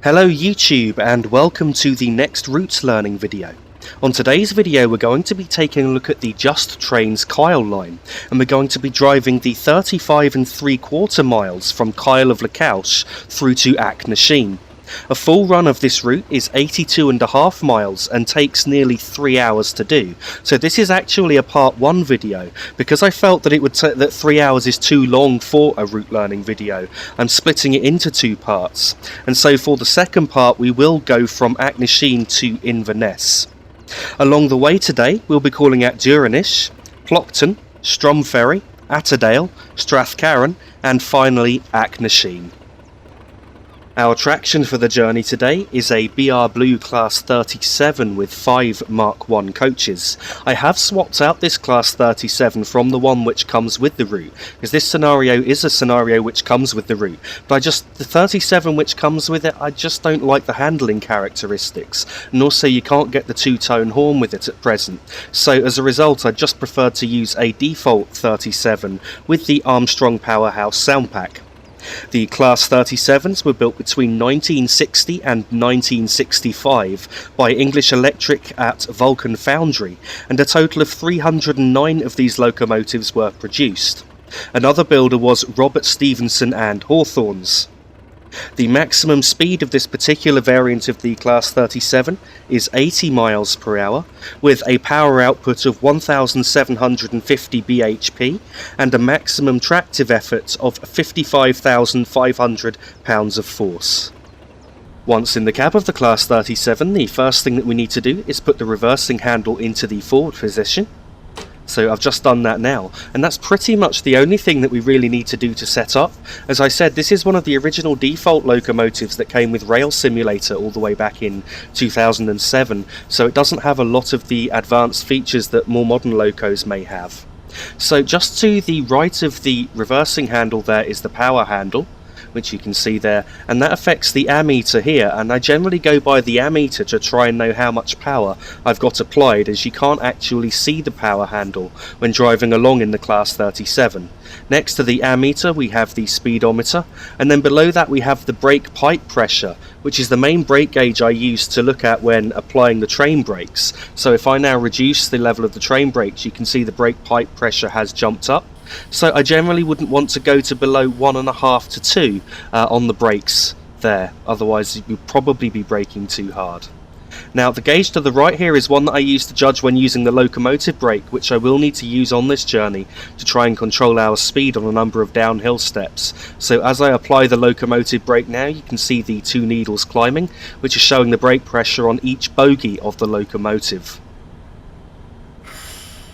Hello YouTube and welcome to the next routes learning video. On today's video we're going to be taking a look at the Just Trains Kyle line, and we're going to be driving the 35 3/4 miles from Kyle of Lochalsh through to Achnasheen. A full run of this route is 82.5 miles and takes nearly 3 hours to do, so this is actually a part 1 video. Because I felt that that 3 hours is too long for a route learning video, I'm splitting it into 2 parts, and so for the second part we will go from Achnasheen to Inverness. Along the way today we'll be calling at Duirinish, Plockton, Stromeferry, Attadale, Strathcarron and finally Achnasheen. Our attraction for the journey today is a BR Blue Class 37 with 5 Mark 1 coaches. I have swapped out this Class 37 from the one which comes with the route, because this scenario is a scenario which comes with the route, but the 37 which comes with it, I just don't like the handling characteristics, and also you can't get the 2-tone horn with it at present, so as a result I just preferred to use a default 37 with the Armstrong Powerhouse sound pack. The Class 37s were built between 1960 and 1965 by English Electric at Vulcan Foundry, and a total of 309 of these locomotives were produced. Another builder was Robert Stevenson and Hawthorns. The maximum speed of this particular variant of the Class 37 is 80 miles per hour, with a power output of 1750 bhp and a maximum tractive effort of 55,500 pounds of force. Once in the cab of the Class 37, the first thing that we need to do is put the reversing handle into the forward position. So I've just done that now, and that's pretty much the only thing that we really need to do to set up. As I said, this is one of the original default locomotives that came with Rail Simulator all the way back in 2007, so it doesn't have a lot of the advanced features that more modern locos may have. So just to the right of the reversing handle there is the power handle, which you can see there, and that affects the ammeter here, and I generally go by the ammeter to try and know how much power I've got applied, as you can't actually see the power handle when driving along in the Class 37. Next to the ammeter we have the speedometer, and then below that we have the brake pipe pressure, which is the main brake gauge I use to look at when applying the train brakes. So if I now reduce the level of the train brakes, you can see the brake pipe pressure has jumped up. So I generally wouldn't want to go to below 1.5 to 2 on the brakes there, otherwise you'd probably be braking too hard. Now the gauge to the right here is one that I use to judge when using the locomotive brake, which I will need to use on this journey to try and control our speed on a number of downhill steps. So as I apply the locomotive brake now, you can see the 2 needles climbing, which is showing the brake pressure on each bogie of the locomotive.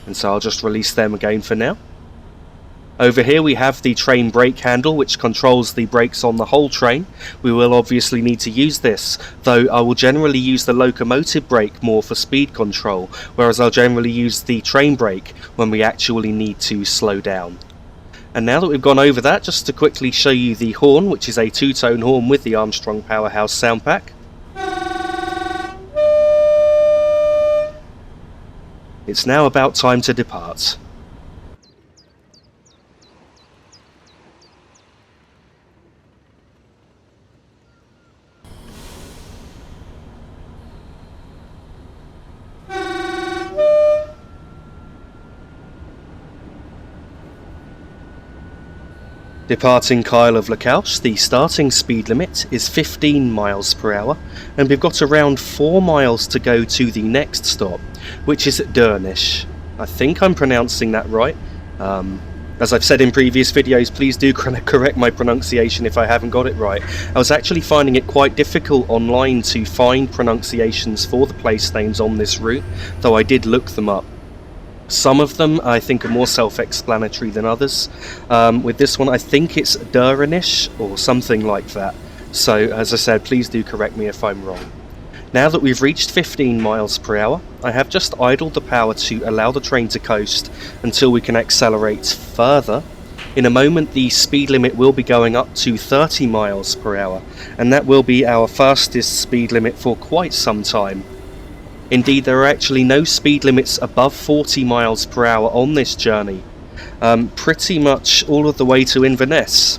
And so I'll just release them again for now. Over here we have the train brake handle, which controls the brakes on the whole train. We will obviously need to use this, though I will generally use the locomotive brake more for speed control, whereas I'll generally use the train brake when we actually need to slow down. And now that we've gone over that, just to quickly show you the horn, which is a 2-tone horn with the Armstrong Powerhouse sound pack. It's now about time to depart. Departing Kyle of Lochalsh, the starting speed limit is 15 miles per hour, and we've got around 4 miles to go to the next stop, which is at Duirinish. I think I'm pronouncing that right. As I've said in previous videos, please do correct my pronunciation if I haven't got it right. I was actually finding it quite difficult online to find pronunciations for the place names on this route, though I did look them up. Some of them I think are more self-explanatory than others. With this one I think it's Duirinish or something like that. So as I said, please do correct me if I'm wrong. Now that we've reached 15 miles per hour, I have just idled the power to allow the train to coast until we can accelerate further. In a moment the speed limit will be going up to 30 miles per hour, and that will be our fastest speed limit for quite some time. Indeed, there are actually no speed limits above 40 miles per hour on this journey, pretty much all of the way to Inverness.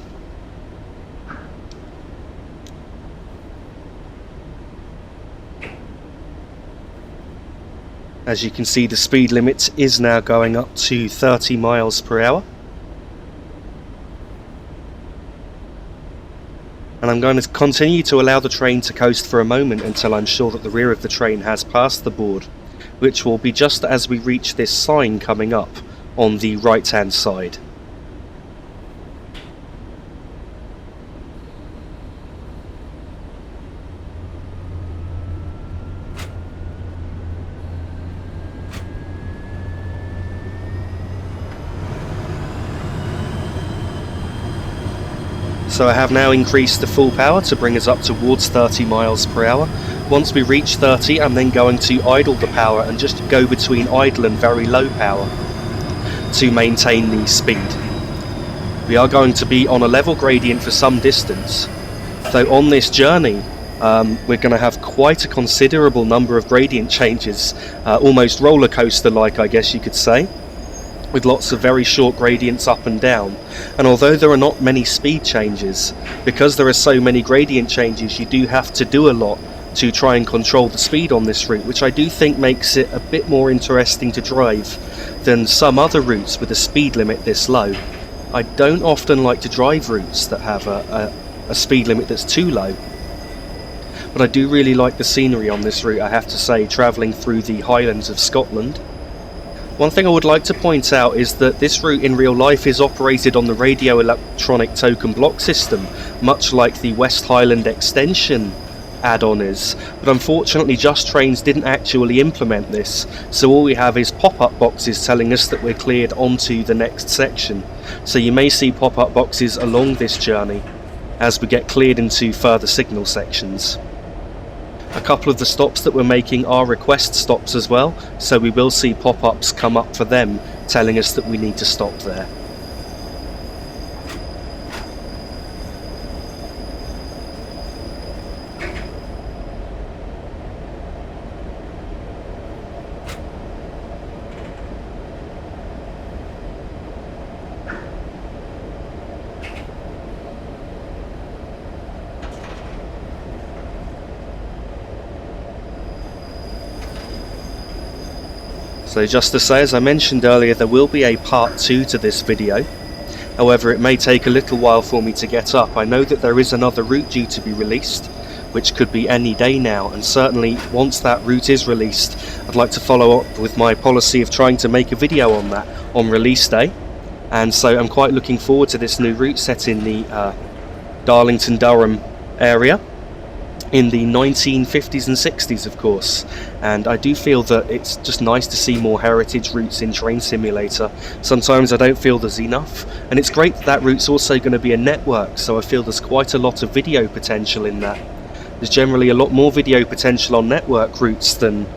As you can see, the speed limit is now going up to 30 miles per hour. And I'm going to continue to allow the train to coast for a moment until I'm sure that the rear of the train has passed the board, which will be just as we reach this sign coming up on the right hand side. So I have now increased the full power to bring us up towards 30 miles per hour. Once we reach 30, I'm then going to idle the power and just go between idle and very low power to maintain the speed. We are going to be on a level gradient for some distance, though on this journey we're going to have quite a considerable number of gradient changes, almost roller coaster like, I guess you could say, with lots of very short gradients up and down. And although there are not many speed changes, because there are so many gradient changes, you do have to do a lot to try and control the speed on this route, which I do think makes it a bit more interesting to drive than some other routes with a speed limit this low. I don't often like to drive routes that have a speed limit that's too low, but I do really like the scenery on this route, I have to say, travelling through the Highlands of Scotland. One thing I would like to point out is that this route in real life is operated on the radio electronic token block system, much like the West Highland extension add-on is, but unfortunately Just Trains didn't actually implement this, so all we have is pop-up boxes telling us that we're cleared onto the next section. So you may see pop-up boxes along this journey as we get cleared into further signal sections. A couple of the stops that we're making are request stops as well, so we will see pop-ups come up for them telling us that we need to stop there. So just to say, as I mentioned earlier, there will be a part 2 to this video. However, it may take a little while for me to get up. I know that there is another route due to be released, which could be any day now, and certainly once that route is released, I'd like to follow up with my policy of trying to make a video on that on release day. And so I'm quite looking forward to this new route set in the Darlington-Durham area, in the 1950s and 60s, of course, and I do feel that it's just nice to see more heritage routes in Train Simulator. Sometimes I don't feel there's enough, and it's great that that route's also going to be a network, so I feel there's quite a lot of video potential in that. There's generally a lot more video potential on network routes than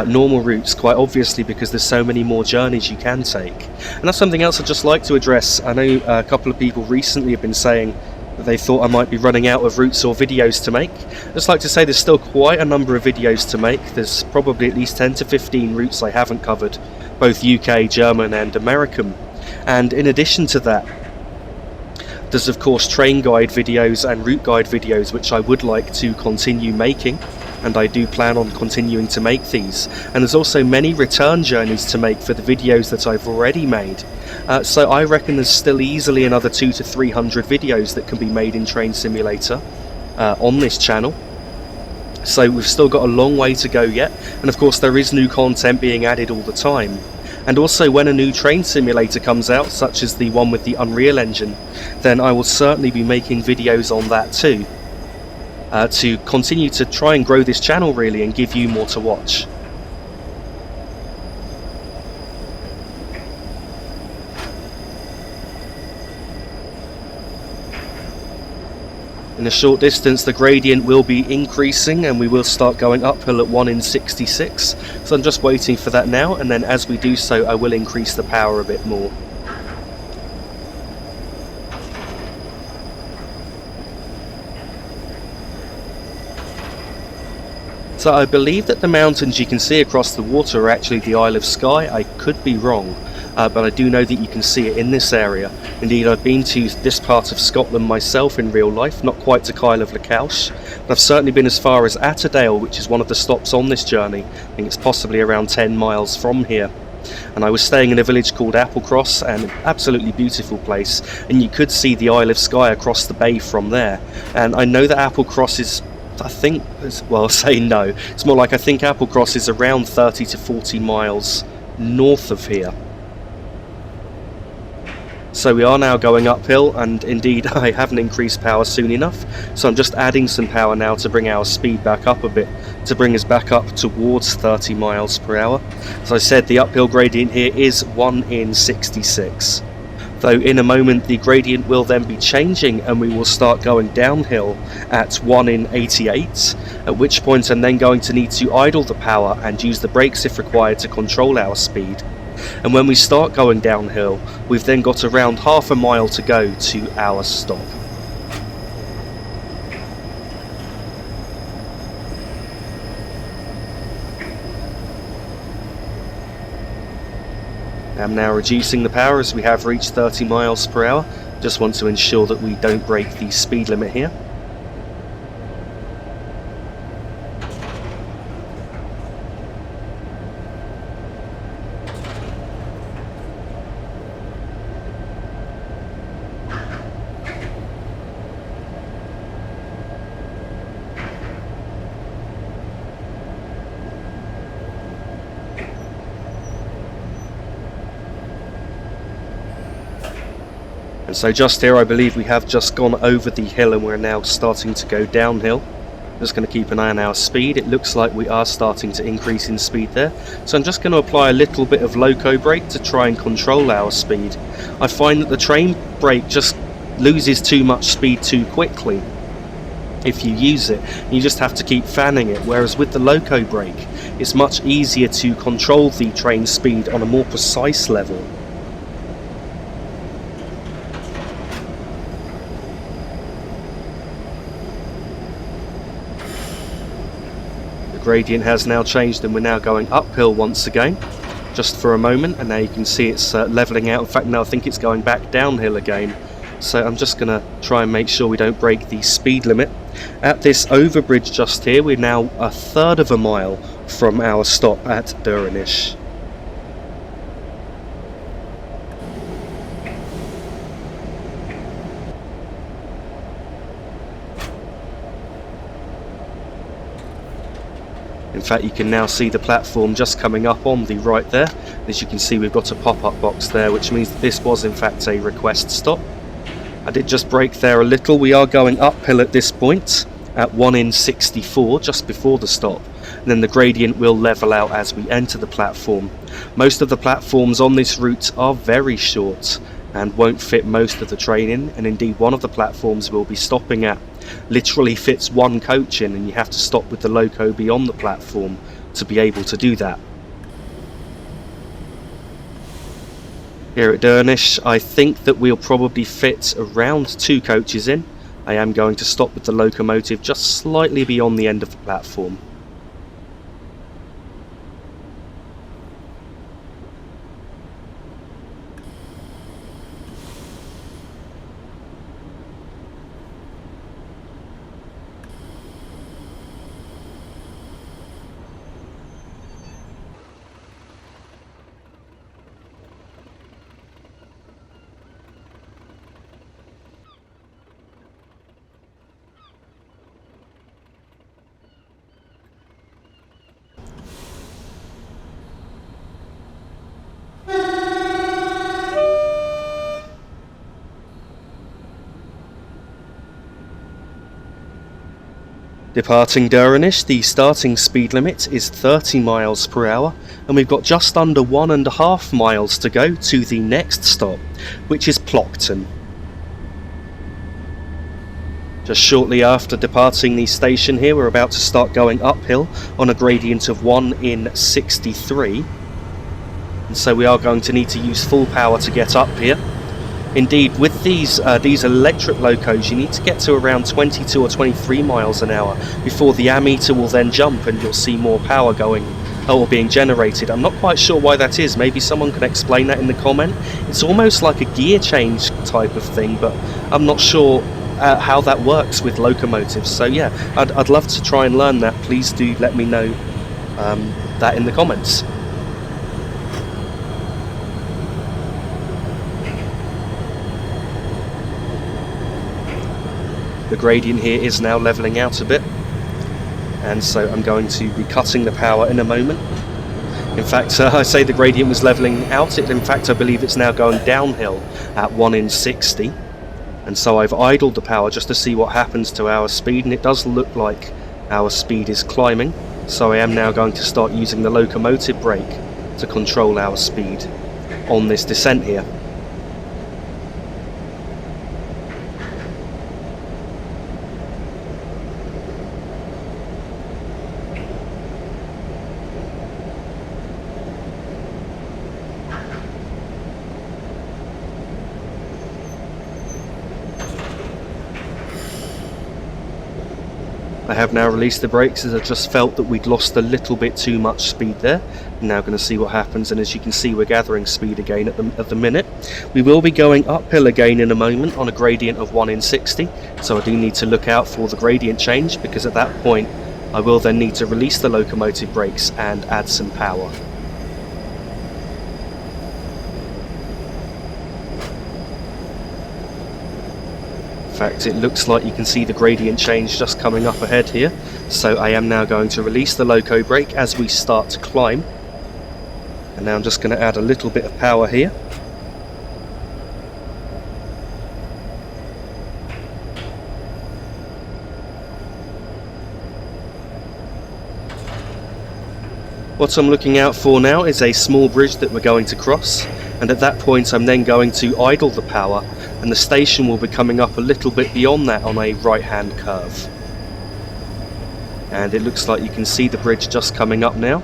normal routes, quite obviously, because there's so many more journeys you can take. And that's something else I'd just like to address. I know a couple of people recently have been saying that they thought I might be running out of routes or videos to make. I'd just like to say there's still quite a number of videos to make. There's probably at least 10 to 15 routes I haven't covered, both UK, German and American. And in addition to that, there's of course train guide videos and route guide videos which I would like to continue making, and I do plan on continuing to make these. And there's also many return journeys to make for the videos that I've already made. So I reckon there's still easily another 200 to 300 videos that can be made in Train Simulator on this channel. So we've still got a long way to go yet, and of course there is new content being added all the time. And also when a new train simulator comes out, such as the one with the Unreal Engine, then I will certainly be making videos on that too, to continue to try and grow this channel really and give you more to watch. In a short distance the gradient will be increasing and we will start going uphill at 1 in 66, so I'm just waiting for that now, and then as we do so I will increase the power a bit more. So I believe that the mountains you can see across the water are actually the Isle of Skye. I could be wrong. but I do know that you can see it in this area. Indeed, I've been to this part of Scotland myself in real life, not quite to Kyle of Lochalsh, but I've certainly been as far as Attadale, which is one of the stops on this journey. I think it's possibly around 10 miles from here. And I was staying in a village called Applecross, and an absolutely beautiful place, and you could see the Isle of Skye across the bay from there. And I know that Applecross is, I think, well, say no, it's more like I think Applecross is around 30 to 40 miles north of here. So we are now going uphill, and indeed I haven't increased power soon enough, so I'm just adding some power now to bring our speed back up a bit, to bring us back up towards 30 miles per hour. As I said, the uphill gradient here is 1 in 66. Though in a moment the gradient will then be changing and we will start going downhill at 1 in 88, at which point I'm then going to need to idle the power and use the brakes if required to control our speed. And when we start going downhill, we've then got around half a mile to go to our stop. I'm now reducing the power as we have reached 30 miles per hour. Just want to ensure that we don't break the speed limit here. And so just here I believe we have just gone over the hill and we're now starting to go downhill. Just going to keep an eye on our speed. It looks like we are starting to increase in speed there. So I'm just going to apply a little bit of loco brake to try and control our speed. I find that the train brake just loses too much speed too quickly if you use it. You just have to keep fanning it, whereas with the loco brake it's much easier to control the train speed on a more precise level. Gradient has now changed and we're now going uphill once again, just for a moment, and now you can see it's levelling out. In fact, now I think it's going back downhill again. So I'm just going to try and make sure we don't break the speed limit. At this overbridge just here, we're now a third of a mile from our stop at Duirinish. In fact, you can now see the platform just coming up on the right there. As you can see, we've got a pop-up box there, which means that this was in fact a request stop. I did just brake there a little. We are going uphill at this point at 1 in 64, just before the stop. And then the gradient will level out as we enter the platform. Most of the platforms on this route are very short and won't fit most of the train in, and indeed one of the platforms we'll be stopping at literally fits one coach in, and you have to stop with the loco beyond the platform to be able to do that. Here at Duirinish, I think that we'll probably fit around 2 coaches in. I am going to stop with the locomotive just slightly beyond the end of the platform. Departing Duirinish, the starting speed limit is 30 miles per hour, and we've got just under 1.5 miles to go to the next stop, which is Plockton. Just shortly after departing the station here, we're about to start going uphill on a gradient of 1 in 63, and so we are going to need to use full power to get up here. Indeed, with these electric locos, you need to get to around 22 or 23 miles an hour before the ammeter will then jump and you'll see more power going or being generated. I'm not quite sure why that is. Maybe someone can explain that in the comment. It's almost like a gear change type of thing, but I'm not sure how that works with locomotives. So yeah, I'd love to try and learn that. Please do let me know that in the comments. The gradient here is now levelling out a bit, and so I'm going to be cutting the power in a moment. In fact, I say the gradient was levelling out. In fact, I believe it's now going downhill at 1 in 60. And so I've idled the power just to see what happens to our speed, and it does look like our speed is climbing. So I am now going to start using the locomotive brake to control our speed on this descent here. I have now released the brakes as I just felt that we'd lost a little bit too much speed there. I'm now going to see what happens, and as you can see, we're gathering speed again at the minute. We will be going uphill again in a moment on a gradient of 1 in 60, so I do need to look out for the gradient change, because at that point I will then need to release the locomotive brakes and add some power. In fact, it looks like you can see the gradient change just coming up ahead here, so I am now going to release the loco brake as we start to climb. And now I'm just going to add a little bit of power here. What I'm looking out for now is a small bridge that we're going to cross, and at that point I'm then going to idle the power, and the station will be coming up a little bit beyond that on a right hand curve. And it looks like you can see the bridge just coming up now.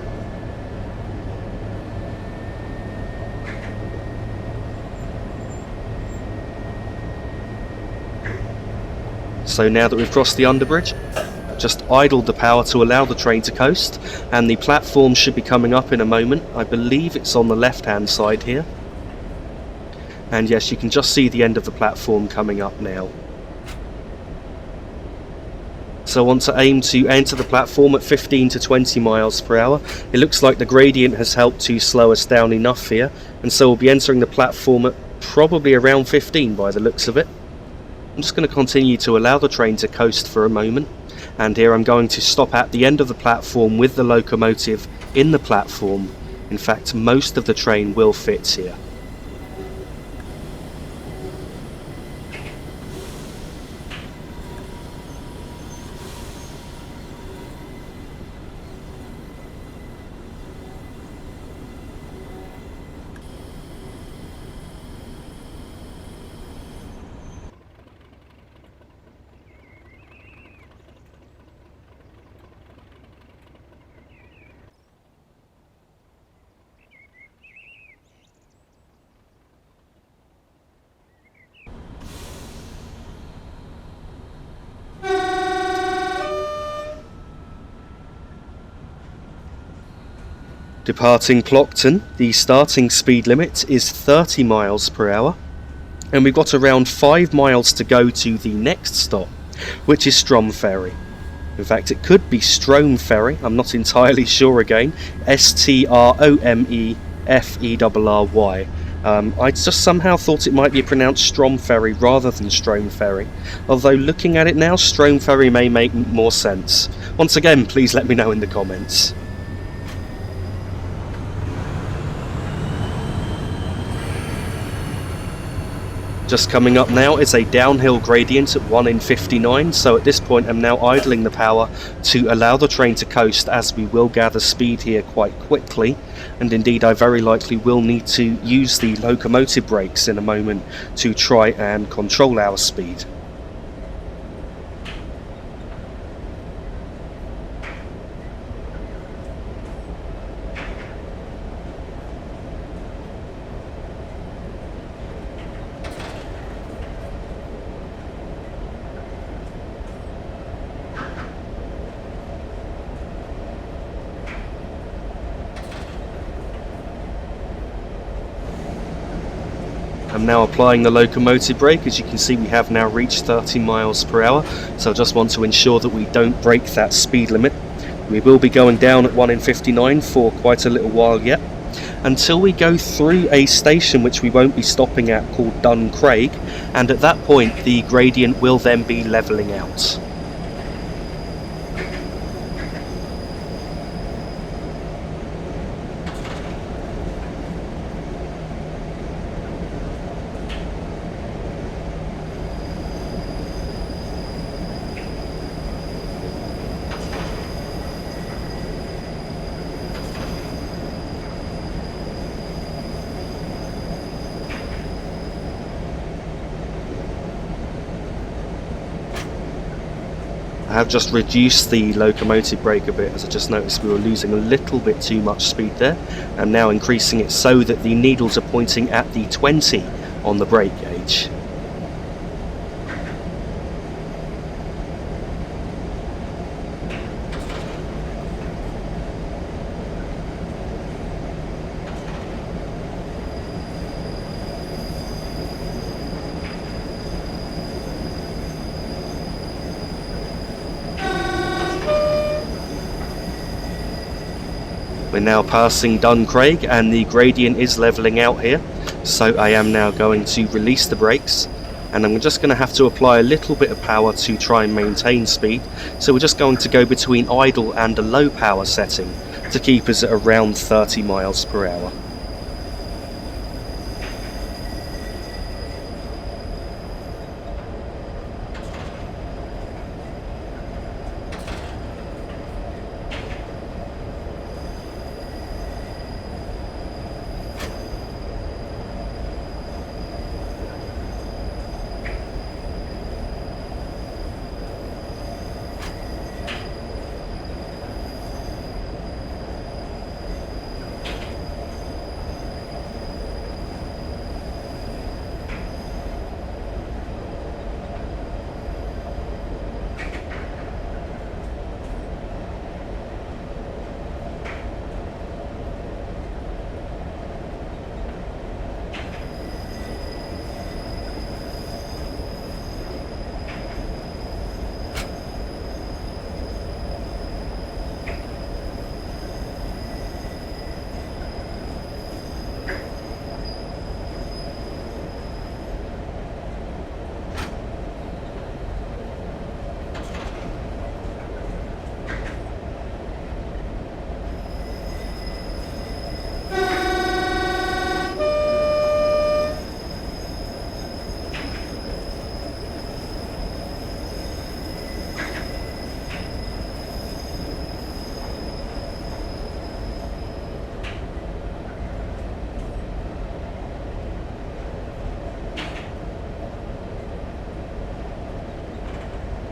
So now that we've crossed the underbridge, just idled the power to allow the train to coast, and the platform should be coming up in a moment. I believe it's on the left hand side here. And yes, you can just see the end of the platform coming up now. So I want to aim to enter the platform at 15 to 20 miles per hour. It looks like the gradient has helped to slow us down enough here, and so we'll be entering the platform at probably around 15 by the looks of it. I'm just going to continue to allow the train to coast for a moment, and here I'm going to stop at the end of the platform with the locomotive in the platform. In fact, most of the train will fit here. Departing Plockton, the starting speed limit is 30 miles per hour, and we've got around 5 miles to go to the next stop, which is Stromeferry. In fact, it could be Stromeferry, I'm not entirely sure again. Stromeferry. I just somehow thought it might be pronounced Stromeferry rather than Stromeferry, although looking at it now, Stromeferry may make more sense. Once again, please let me know in the comments. Just coming up now is a downhill gradient at 1 in 59, so at this point I'm now idling the power to allow the train to coast, as we will gather speed here quite quickly, and indeed I very likely will need to use the locomotive brakes in a moment to try and control our speed. I'm now applying the locomotive brake. As you can see, we have now reached 30 miles per hour, so I just want to ensure that we don't break that speed limit. We will be going down at 1 in 59 for quite a little while yet, until we go through a station which we won't be stopping at, called Duncraig, and at that point the gradient will then be levelling out. I have just reduced the locomotive brake a bit, as I just noticed we were losing a little bit too much speed there. I'm now increasing it so that the needles are pointing at the 20 on the brake gauge. We're now passing Duncraig and the gradient is levelling out here, so I am now going to release the brakes, and I'm just going to have to apply a little bit of power to try and maintain speed. So we're just going to go between idle and a low power setting to keep us at around 30 miles per hour.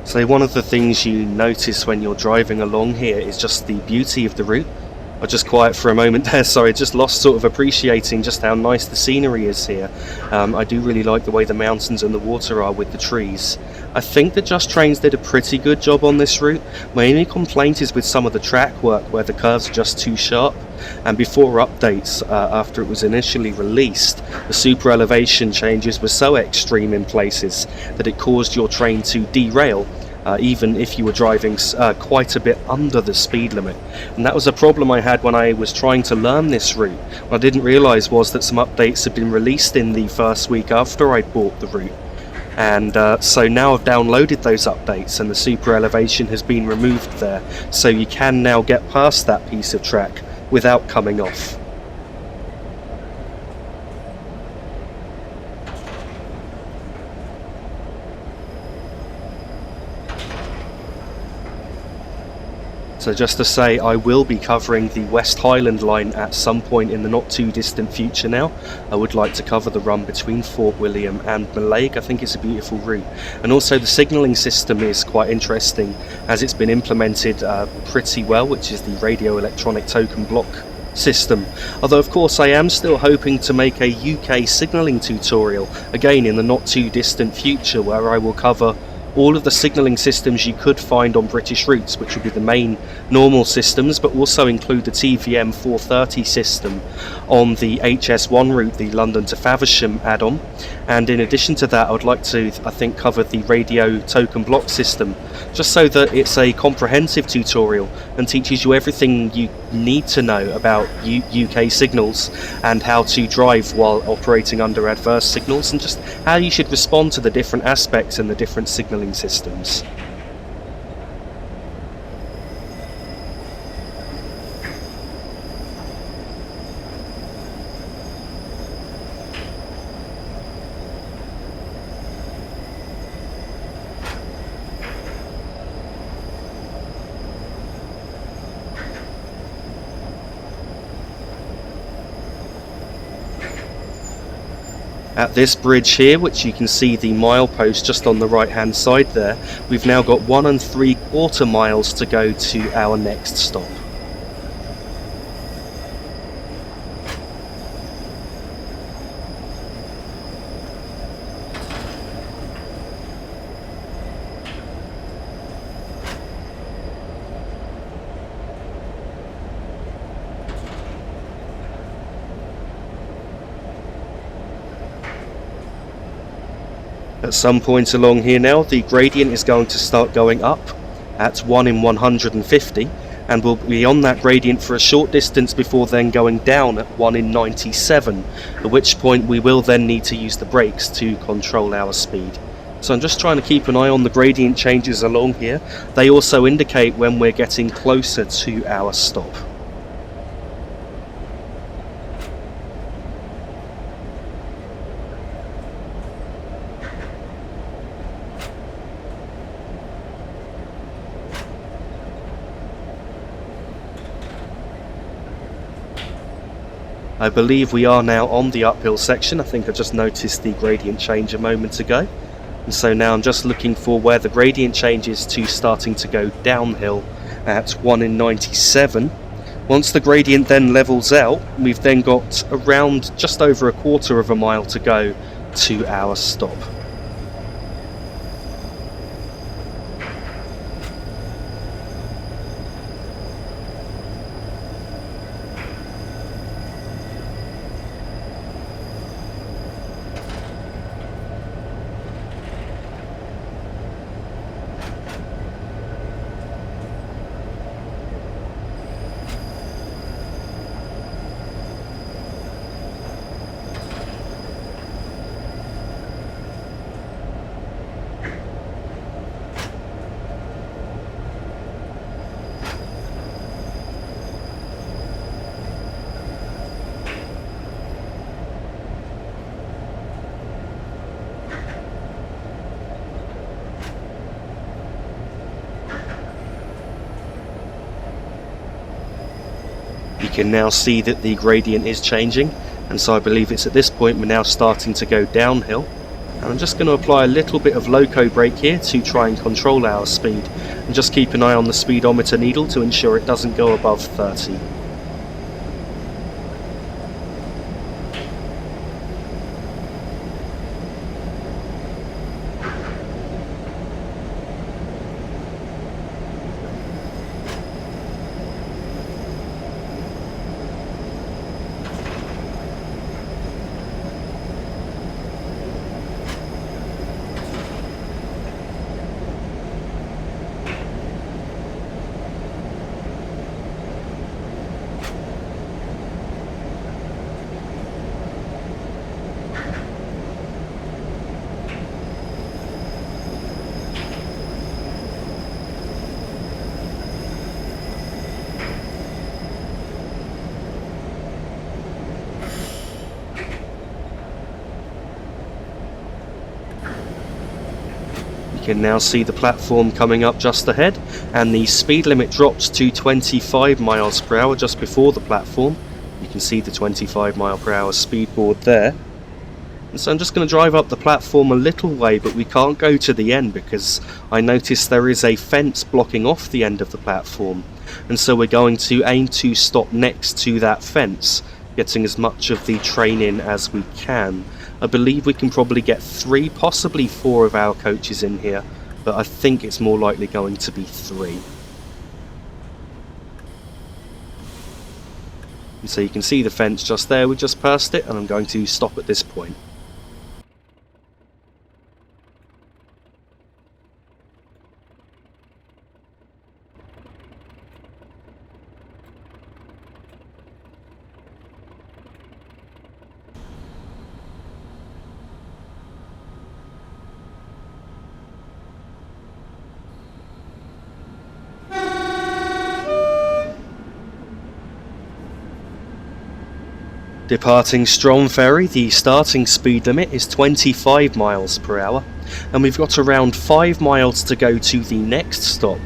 So one of the things you notice when you're driving along here is just the beauty of the route. I was just quiet for a moment there, sorry, just lost sort of appreciating just how nice the scenery is here. I do really like the way the mountains and the water are with the trees. I think that Just Trains did a pretty good job on this route. My only complaint is with some of the track work where the curves are just too sharp, and before updates, after it was initially released, the super elevation changes were so extreme in places that it caused your train to derail, even if you were driving quite a bit under the speed limit. And that was a problem I had when I was trying to learn this route. What I didn't realise was that some updates had been released in the first week after I bought the route. And so now I've downloaded those updates and the super elevation has been removed there, so you can now get past that piece of track without coming off. So just to say, I will be covering the West Highland line at some point in the not too distant future now. I would like to cover the run between Fort William and Mallaig. I think it's a beautiful route. And also the signalling system is quite interesting, as it's been implemented pretty well, which is the radio electronic token block system. Although of course I am still hoping to make a UK signalling tutorial, again in the not too distant future, where I will cover all of the signalling systems you could find on British routes, which would be the main normal systems, but also include the TVM 430 system on the HS1 route, the London to Faversham add-on. And in addition to that, I would like to, I think, cover the radio token block system, just so that it's a comprehensive tutorial and teaches you everything you need to know about UK signals and how to drive while operating under adverse signals, and just how you should respond to the different aspects and the different signalling systems. At this bridge here, which you can see the milepost just on the right hand side there, we've now got 1 3/4 miles to go to our next stop. At some point along here now, the gradient is going to start going up at 1 in 150, and we'll be on that gradient for a short distance before then going down at 1 in 97, at which point we will then need to use the brakes to control our speed. So I'm just trying to keep an eye on the gradient changes along here. They also indicate when we're getting closer to our stop. I believe we are now on the uphill section. I think I just noticed the gradient change a moment ago. And so now I'm just looking for where the gradient changes to starting to go downhill at 1 in 97. Once the gradient then levels out, we've then got around just over 1/4 mile to go to our stop. You can now see that the gradient is changing, and so I believe it's at this point we're now starting to go downhill. And I'm just going to apply a little bit of loco brake here to try and control our speed, and just keep an eye on the speedometer needle to ensure it doesn't go above 30. You can now see the platform coming up just ahead, and the speed limit drops to 25 miles per hour just before the platform. You can see the 25 mile per hour speed board there. And so I'm just going to drive up the platform a little way, but we can't go to the end because I noticed there is a fence blocking off the end of the platform, and so we're going to aim to stop next to that fence, getting as much of the train in as we can. I believe we can probably get 3, possibly 4 of our coaches in here but I think it's more likely going to be 3. And so you can see the fence just there, we just passed it, and I'm going to stop at this point. Departing Stromeferry, the starting speed limit is 25 miles per hour, and we've got around 5 miles to go to the next stop,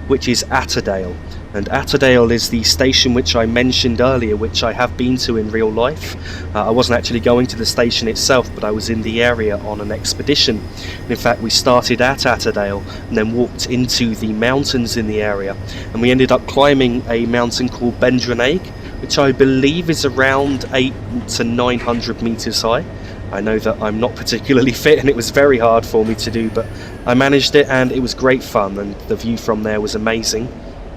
which is Attadale. And Attadale is the station which I mentioned earlier, which I have been to in real life. I wasn't actually going to the station itself, but I was in the area on an expedition. And in fact, we started at Attadale and then walked into the mountains in the area, and we ended up climbing a mountain called Duirinish, which I believe is around 800 to 900 meters high. I know that I'm not particularly fit and it was very hard for me to do, but I managed it and it was great fun, and the view from there was amazing.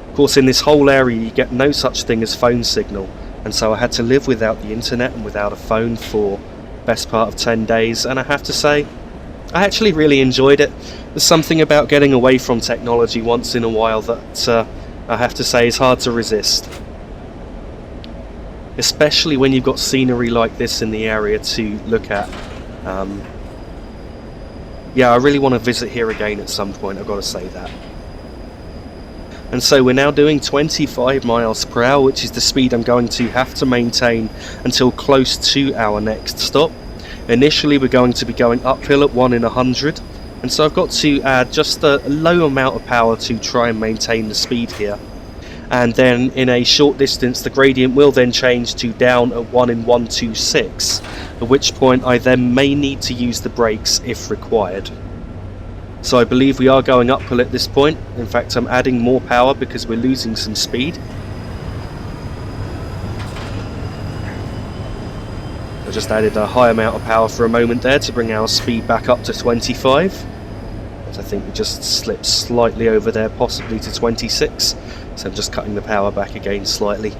Of course, in this whole area you get no such thing as phone signal, and so I had to live without the internet and without a phone for the best part of 10 days, and I have to say, I actually really enjoyed it. There's something about getting away from technology once in a while that I have to say is hard to resist. Especially when you've got scenery like this in the area to look at. Yeah, I really want to visit here again at some point, I've got to say that. And so we're now doing 25 miles per hour, which is the speed I'm going to have to maintain until close to our next stop. Initially we're going to be going uphill at 1 in 100, and so I've got to add just a low amount of power to try and maintain the speed here. And then in a short distance the gradient will then change to down at 1 in 126, at which point I then may need to use the brakes if required. So I believe we are going uphill at this point. In fact, I'm adding more power because we're losing some speed. I just added a high amount of power for a moment there to bring our speed back up to 25. I think we just slipped slightly over there, possibly to 26, so I'm just cutting the power back again slightly.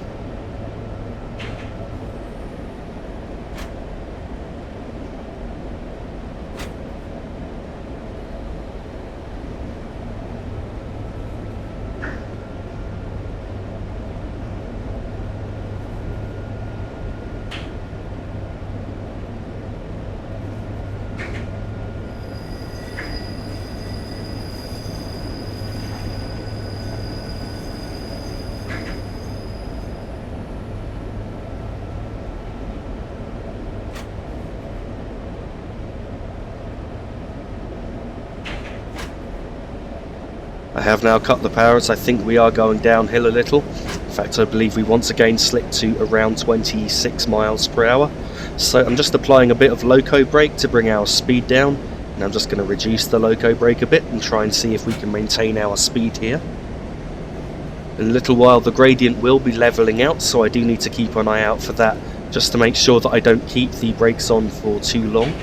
I have now cut the power as I think we are going downhill a little. In fact, I believe we once again slipped to around 26 miles per hour. So I'm just applying a bit of loco brake to bring our speed down, and I'm just going to reduce the loco brake a bit and try and see if we can maintain our speed here. In a little while the gradient will be levelling out, so I do need to keep an eye out for that, just to make sure that I don't keep the brakes on for too long.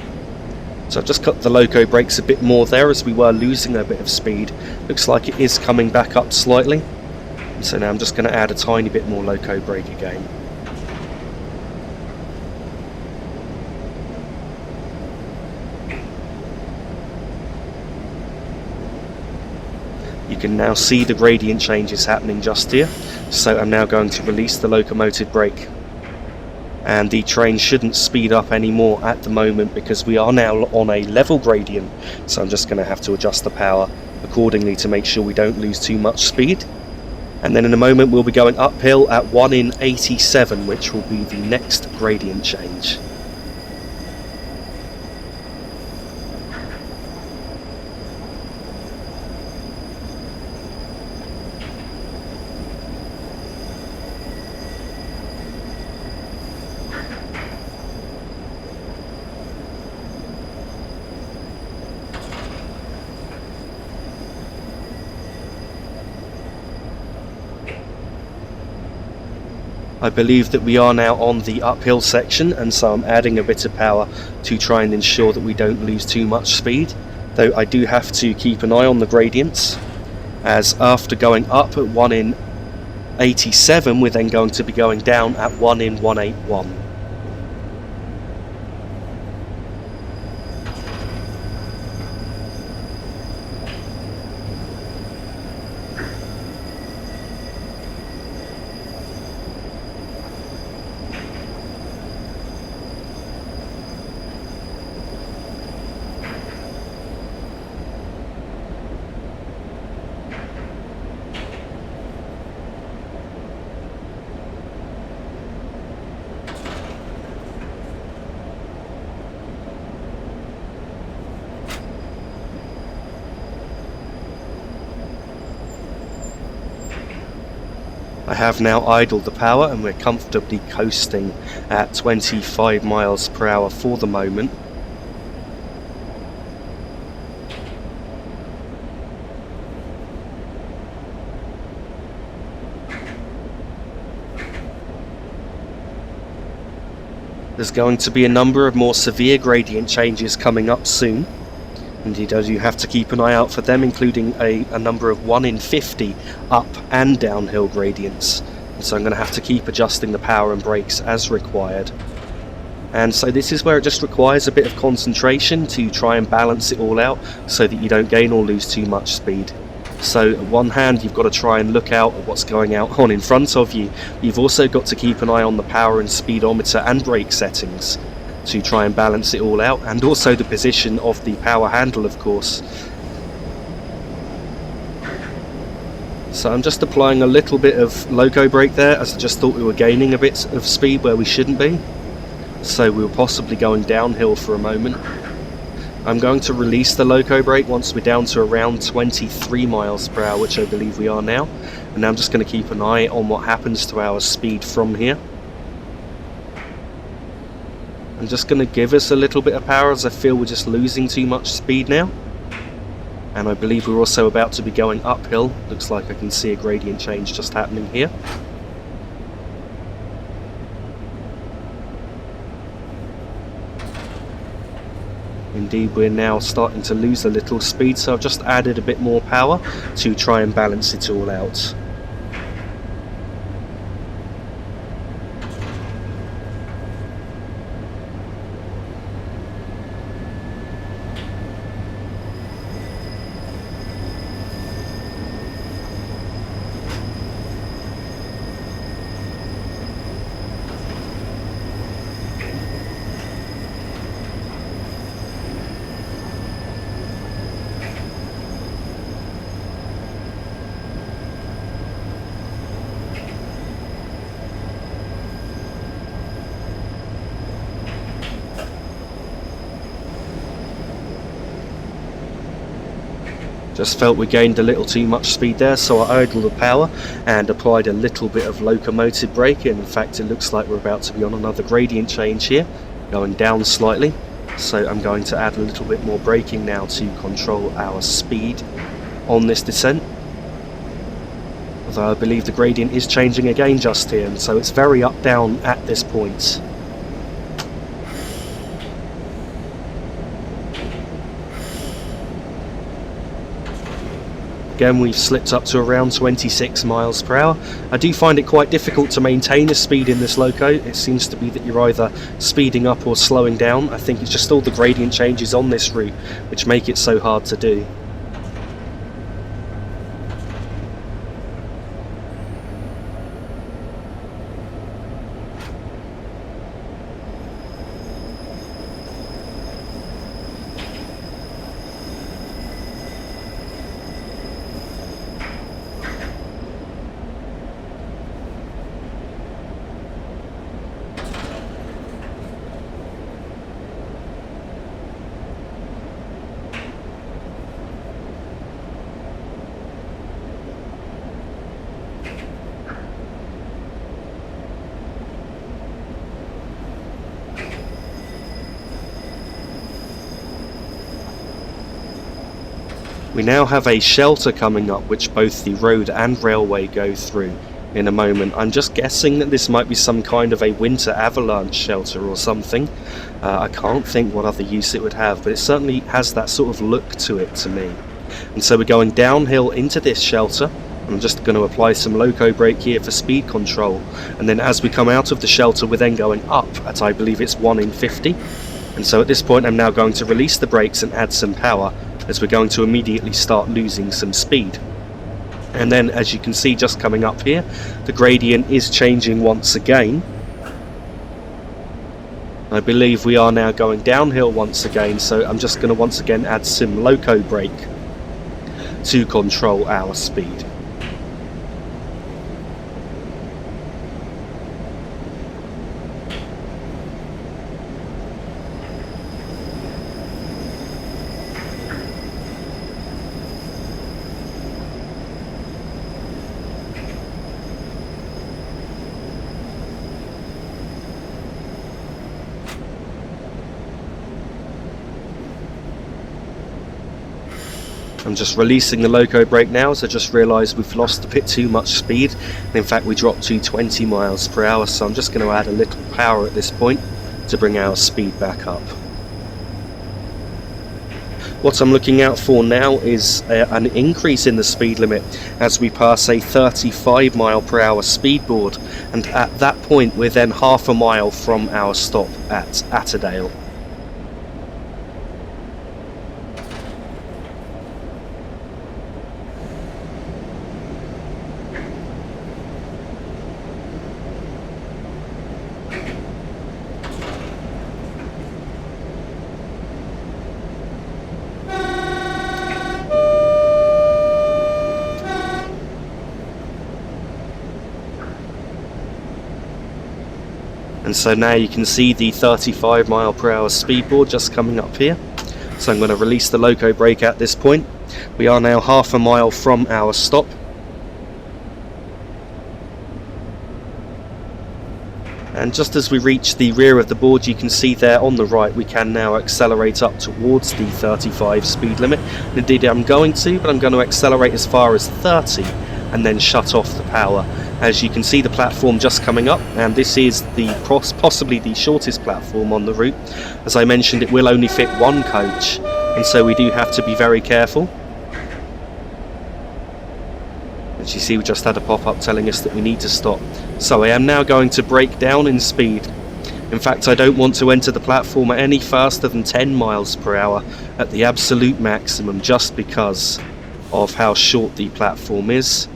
So I've just cut the loco brakes a bit more there as we were losing a bit of speed. Looks like it is coming back up slightly. And so now I'm just going to add a tiny bit more loco brake again. You can now see the gradient changes happening just here. So I'm now going to release the locomotive brake. And the train shouldn't speed up anymore at the moment because we are now on a level gradient, so I'm just going to have to adjust the power accordingly to make sure we don't lose too much speed. And then in a moment we'll be going uphill at 1 in 87, which will be the next gradient change. I believe that we are now on the uphill section, and so I'm adding a bit of power to try and ensure that we don't lose too much speed. though I do have to keep an eye on the gradients, as after going up at 1 in 87 we're then going to be going down at 1 in 181. I have now idled the power and we're comfortably coasting at 25 miles per hour for the moment. There's going to be a number of more severe gradient changes coming up soon. Indeed, I do have to keep an eye out for them, including a number of 1 in 50 up and downhill gradients. And so I'm going to have to keep adjusting the power and brakes as required. And so this is where it just requires a bit of concentration to try and balance it all out so that you don't gain or lose too much speed. So on one hand, you've got to try and look out at what's going on in front of you. You've also got to keep an eye on the power and speedometer and brake settings to try and balance it all out, and also the position of the power handle, of course. So I'm just applying a little bit of loco brake there, as I just thought we were gaining a bit of speed where we shouldn't be. So we were possibly going downhill for a moment. I'm going to release the loco brake once we're down to around 23 miles per hour, which I believe we are now. And now I'm just going to keep an eye on what happens to our speed from here. I'm just going to give us a little bit of power, as I feel we're just losing too much speed now. And I believe we're also about to be going uphill. Looks like I can see a gradient change just happening here. Indeed, we're now starting to lose a little speed, so I've just added a bit more power to try and balance it all out. Just felt we gained a little too much speed there, so I idled the power and applied a little bit of locomotive braking. In fact, it looks like we're about to be on another gradient change here, going down slightly. So I'm going to add a little bit more braking now to control our speed on this descent. Although I believe the gradient is changing again just here, and so it's very up-down at this point. Again, we've slipped up to around 26 miles per hour. I do find it quite difficult to maintain a speed in this loco. It seems to be that you're either speeding up or slowing down. I think it's just all the gradient changes on this route which make it so hard to do. We now have a shelter coming up which both the road and railway go through, in a moment. I'm just guessing that this might be some kind of a winter avalanche shelter or something. I can't think what other use it would have, but it certainly has that sort of look to it to me. And so we're going downhill into this shelter. I'm just going to apply some loco brake here for speed control, and then as we come out of the shelter we're then going up at, I believe it's 1 in 50. And so at this point I'm now going to release the brakes and add some power, as we're going to immediately start losing some speed. And then, as you can see just coming up here, the gradient is changing once again. I believe we are now going downhill once again, so I'm just going to once again add some loco brake to control our speed. I'm just releasing the loco brake now, as I just realised we've lost a bit too much speed. In fact, we dropped to 20 miles per hour, so I'm just going to add a little power at this point to bring our speed back up. What I'm looking out for now is an increase in the speed limit as we pass a 35 mile per hour speed board, and at that point we're then half a mile from our stop at Attadale. And so now you can see the 35 mile per hour speed board just coming up here. So I'm going to release the loco brake at this point. We are now half a mile from our stop. And just as we reach the rear of the board, you can see there on the right we can now accelerate up towards the 35 speed limit. And indeed I'm going to, but I'm going to accelerate as far as 30 and then shut off the power. As you can see, the platform just coming up, and this is the possibly the shortest platform on the route. As I mentioned, it will only fit one coach, and so we do have to be very careful. As you see, we just had a pop-up telling us that we need to stop. So I am now going to brake down in speed. In fact, I don't want to enter the platform at any faster than 10 miles per hour at the absolute maximum, just because of how short the platform is.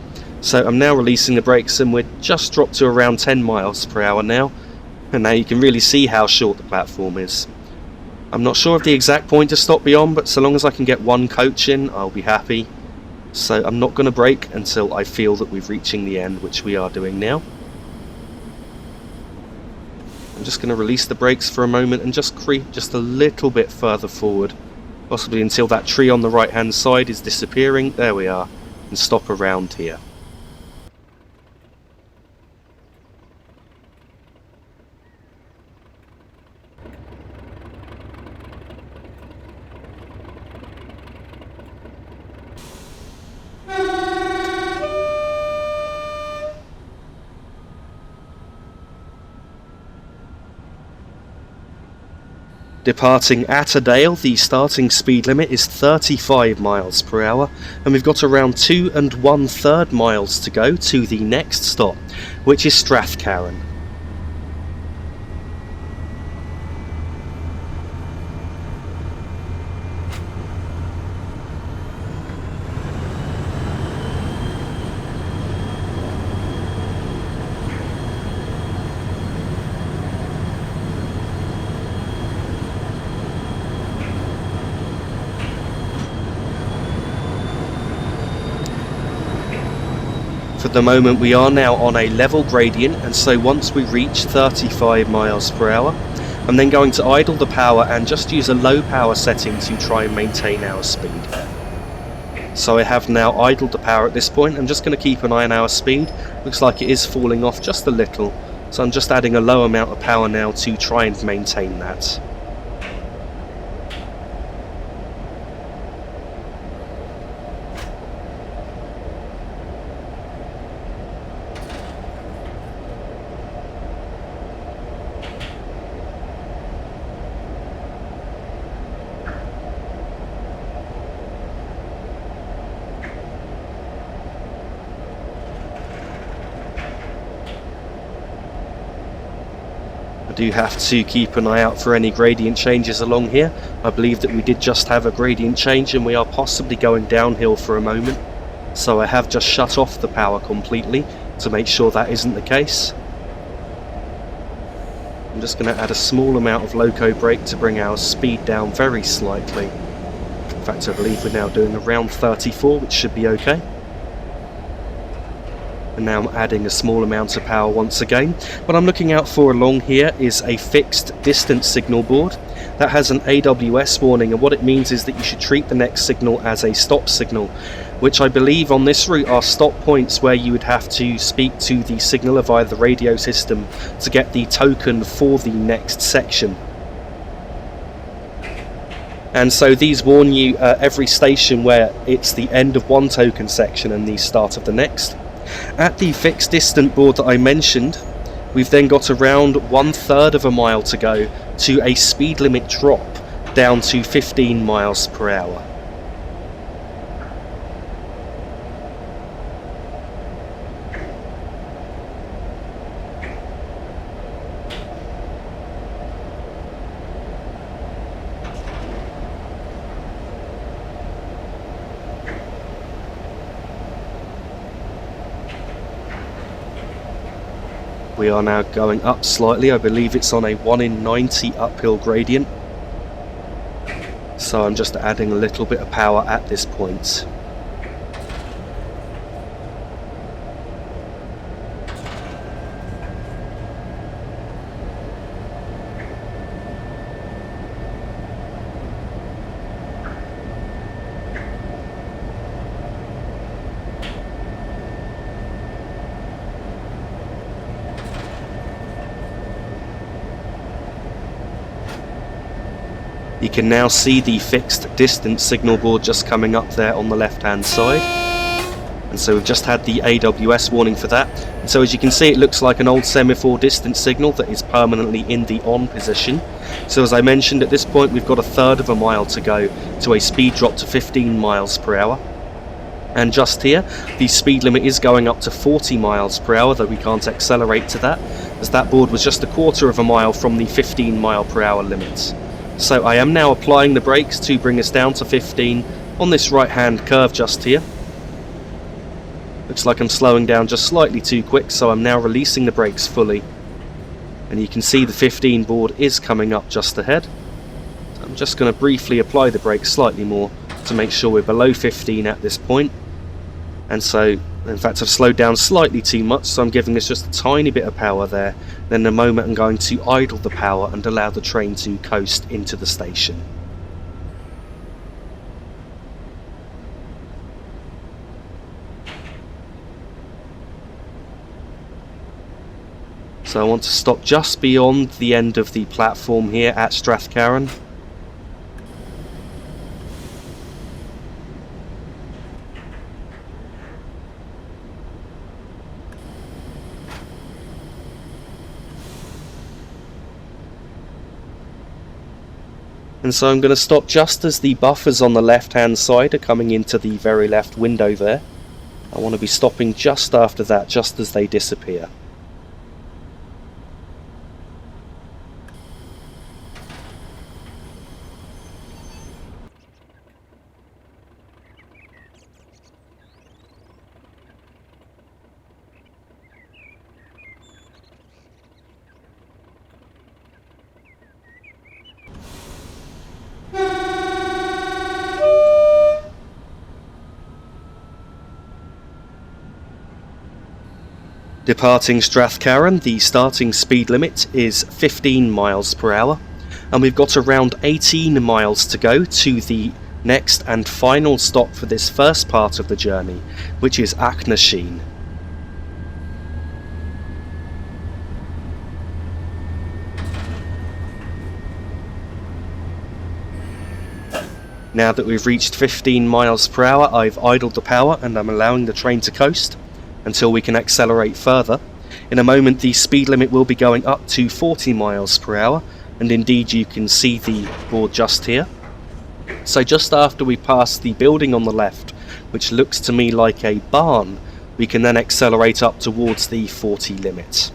So I'm now releasing the brakes, and we're just dropped to around 10 miles per hour now. And now you can really see how short the platform is. I'm not sure of the exact point to stop beyond, but so long as I can get one coach in, I'll be happy. So I'm not going to brake until I feel that we're reaching the end, which we are doing now. I'm just going to release the brakes for a moment and just creep just a little bit further forward, possibly until that tree on the right hand side is disappearing. There we are, and stop around here. Departing Attadale, the starting speed limit is 35 miles per hour, and we've got around 2 1/3 miles to go to the next stop, which is Strathcarron. For the moment we are now on a level gradient, and so once we reach 35 miles per hour, I'm then going to idle the power and just use a low power setting to try and maintain our speed. So I have now idled the power at this point. I'm just going to keep an eye on our speed. Looks like it is falling off just a little, so I'm just adding a low amount of power now to try and maintain that. Do have to keep an eye out for any gradient changes along here. I believe that we did just have a gradient change and we are possibly going downhill for a moment. So I have just shut off the power completely to make sure that isn't the case. I'm just going to add a small amount of loco brake to bring our speed down very slightly. In fact, I believe we're now doing around 34, which should be okay. And now I'm adding a small amount of power once again. What I'm looking out for along here is a fixed distance signal board that has an AWS warning, and what it means is that you should treat the next signal as a stop signal, which I believe on this route are stop points where you would have to speak to the signaller via the radio system to get the token for the next section. And so these warn you every station where it's the end of one token section and the start of the next. At the fixed distance board that I mentioned, we've then got around 1/3 of a mile to go to a speed limit drop down to 15 miles per hour. We are now going up slightly. I believe it's on a 1 in 90 uphill gradient. So I'm just adding a little bit of power at this point. You can now see the fixed distance signal board just coming up there on the left hand side. And so we've just had the AWS warning for that. And so as you can see, it looks like an old semaphore distance signal that is permanently in the on position. So as I mentioned, at this point we've got 1/3 of a mile to go to a speed drop to 15 miles per hour. And just here, the speed limit is going up to 40 miles per hour, though we can't accelerate to that, as that board was just 1/4 of a mile from the 15 mile per hour limits. So I am now applying the brakes to bring us down to 15 on this right hand curve just here. Looks like I'm slowing down just slightly too quick, so I'm now releasing the brakes fully. And you can see the 15 board is coming up just ahead. So I'm just going to briefly apply the brakes slightly more to make sure we're below 15 at this point. And so, in fact, I've slowed down slightly too much, so I'm giving this just a tiny bit of power there. Then in a moment I'm going to idle the power and allow the train to coast into the station. So I want to stop just beyond the end of the platform here at Strathcarron. And so I'm going to stop just as the buffers on the left hand side are coming into the very left window there. I want to be stopping just after that, just as they disappear. Departing Strathcarron, the starting speed limit is 15 miles per hour, and we've got around 18 miles to go to the next and final stop for this first part of the journey, which is Achnasheen. Now that we've reached 15 miles per hour, I've idled the power and I'm allowing the train to coast until we can accelerate further. In a moment the speed limit will be going up to 40 miles per hour, and indeed you can see the board just here. So just after we pass the building on the left, which looks to me like a barn, we can then accelerate up towards the 40 limit.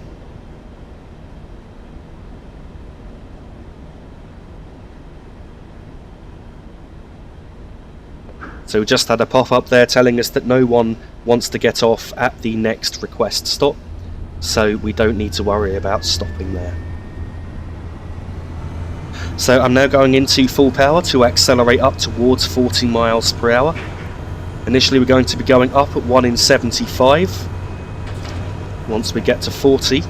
So we just had a pop-up there telling us that no one wants to get off at the next request stop, so we don't need to worry about stopping there. So I'm now going into full power to accelerate up towards 40 miles per hour. Initially we're going to be going up at 1 in 75 once we get to 40.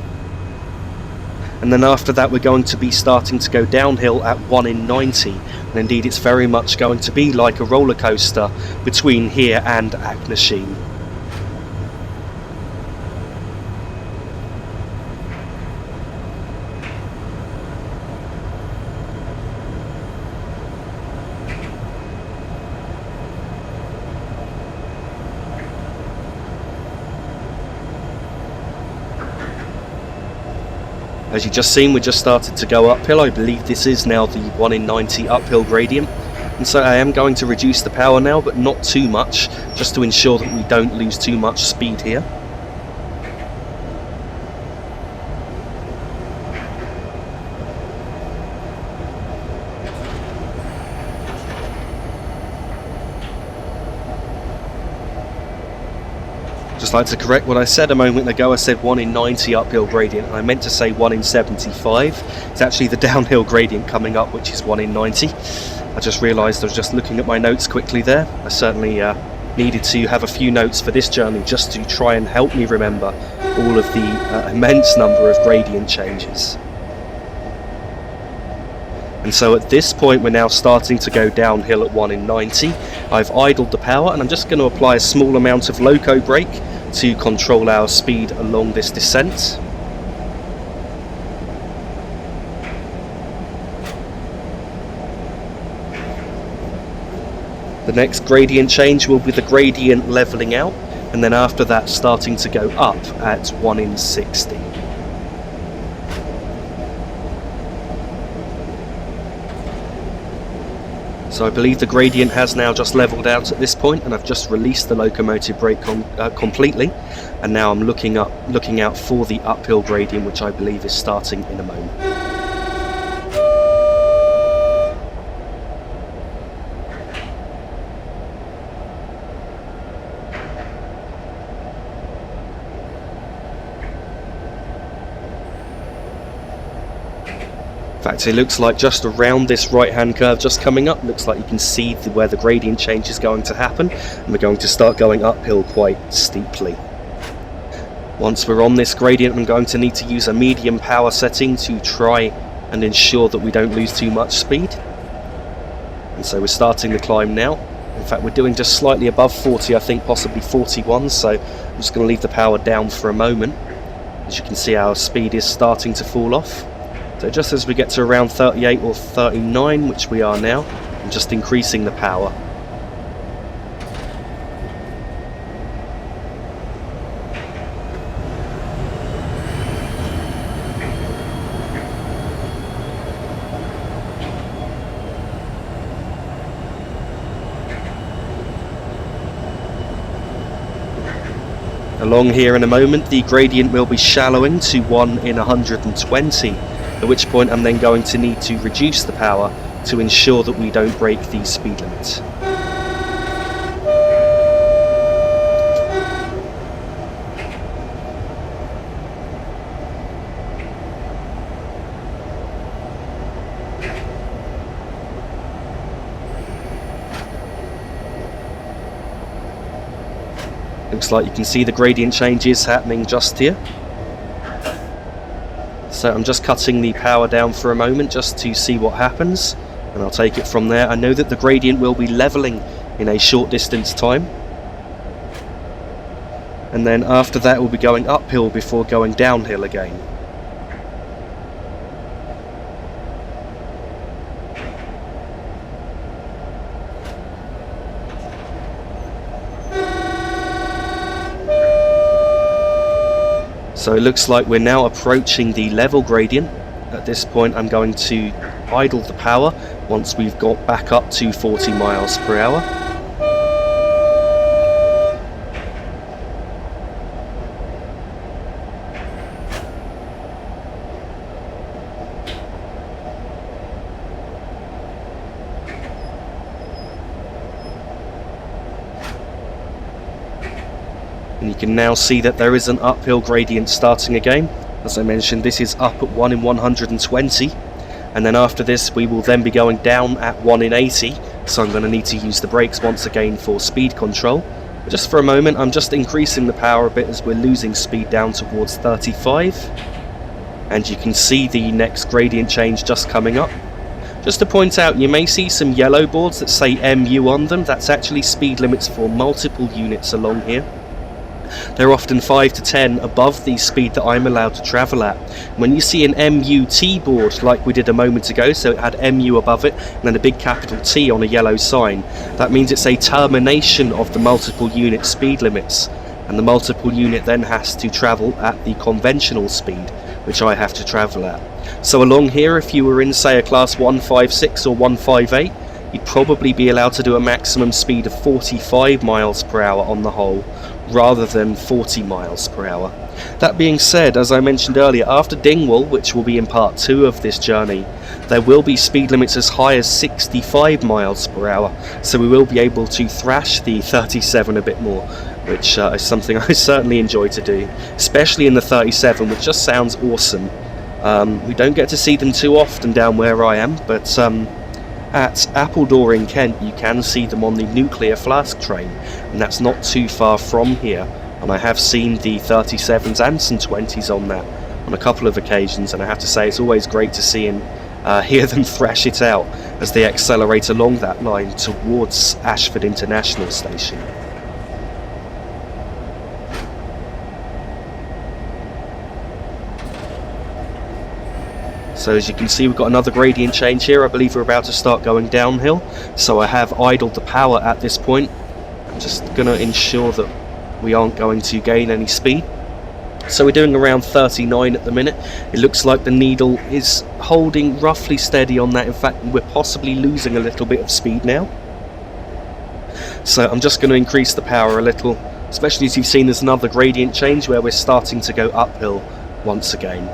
And then after that we're going to be starting to go downhill at 1 in 90, and indeed it's very much going to be like a roller coaster between here and Achnasheen. As you just seen, we just started to go uphill. I believe this is now the 1 in 90 uphill gradient, and so I am going to reduce the power now, but not too much, just to ensure that we don't lose too much speed here. Just like to correct what I said a moment ago. I said 1 in 90 uphill gradient, and I meant to say 1 in 75. It's actually the downhill gradient coming up, which is 1 in 90. I just realised I was just looking at my notes quickly there. I certainly needed to have a few notes for this journey just to try and help me remember all of the immense number of gradient changes. And so at this point we're now starting to go downhill at 1 in 90. I've idled the power and I'm just going to apply a small amount of loco brake to control our speed along this descent. The next gradient change will be the gradient levelling out, and then after that starting to go up at 1 in 60. So I believe the gradient has now just levelled out at this point, and I've just released the locomotive brake completely, and now I'm looking out for the uphill gradient, which I believe is starting in a moment. In fact, it looks like just around this right hand curve just coming up, looks like you can see where the gradient change is going to happen, and we're going to start going uphill quite steeply. Once we're on this gradient, I'm going to need to use a medium power setting to try and ensure that we don't lose too much speed. And so we're starting the climb now. In fact, we're doing just slightly above 40, I think possibly 41, so I'm just going to leave the power down for a moment. As you can see, our speed is starting to fall off. So just as we get to around 38 or 39, which we are now, I'm just increasing the power. Along here in a moment, the gradient will be shallowing to 1 in 120. At which point I'm then going to need to reduce the power to ensure that we don't break the speed limit. Looks like you can see the gradient changes happening just here. So I'm just cutting the power down for a moment just to see what happens, and I'll take it from there. I know that the gradient will be levelling in a short distance time, and then after that we'll be going uphill before going downhill again. So it looks like we're now approaching the level gradient. At this point I'm going to idle the power once we've got back up to 40 miles per hour. And you can now see that there is an uphill gradient starting again. As I mentioned, this is up at 1 in 120, and then after this we will then be going down at 1 in 80, so I'm going to need to use the brakes once again for speed control. But just for a moment, I'm just increasing the power a bit as we're losing speed down towards 35, and you can see the next gradient change just coming up. Just to point out, you may see some yellow boards that say MU on them. That's actually speed limits for multiple units along here. They're often 5 to 10 above the speed that I'm allowed to travel at. When you see an MUT board like we did a moment ago, so it had MU above it and then a big capital T on a yellow sign, that means it's a termination of the multiple unit speed limits, and the multiple unit then has to travel at the conventional speed, which I have to travel at. So along here, if you were in say a class 156 or 158, you'd probably be allowed to do a maximum speed of 45 miles per hour on the whole, rather than 40 miles per hour. That being said, as I mentioned earlier, after Dingwall, which will be in part 2 of this journey, there will be speed limits as high as 65 miles per hour, so we will be able to thrash the 37 a bit more, which is something I certainly enjoy to do, especially in the 37, which just sounds awesome. We don't get to see them too often down where I am, but at Appledore in Kent you can see them on the nuclear flask train, and that's not too far from here, and I have seen the 37s and some 20s on that on a couple of occasions, and I have to say it's always great to see and hear them thrash it out as they accelerate along that line towards Ashford International Station. So as you can see, we've got another gradient change here. I believe we're about to start going downhill, so I have idled the power at this point. I'm just going to ensure that we aren't going to gain any speed. So we're doing around 39 at the minute. It looks like the needle is holding roughly steady on that. In fact, we're possibly losing a little bit of speed now. So I'm just going to increase the power a little, especially as you've seen there's another gradient change where we're starting to go uphill once again.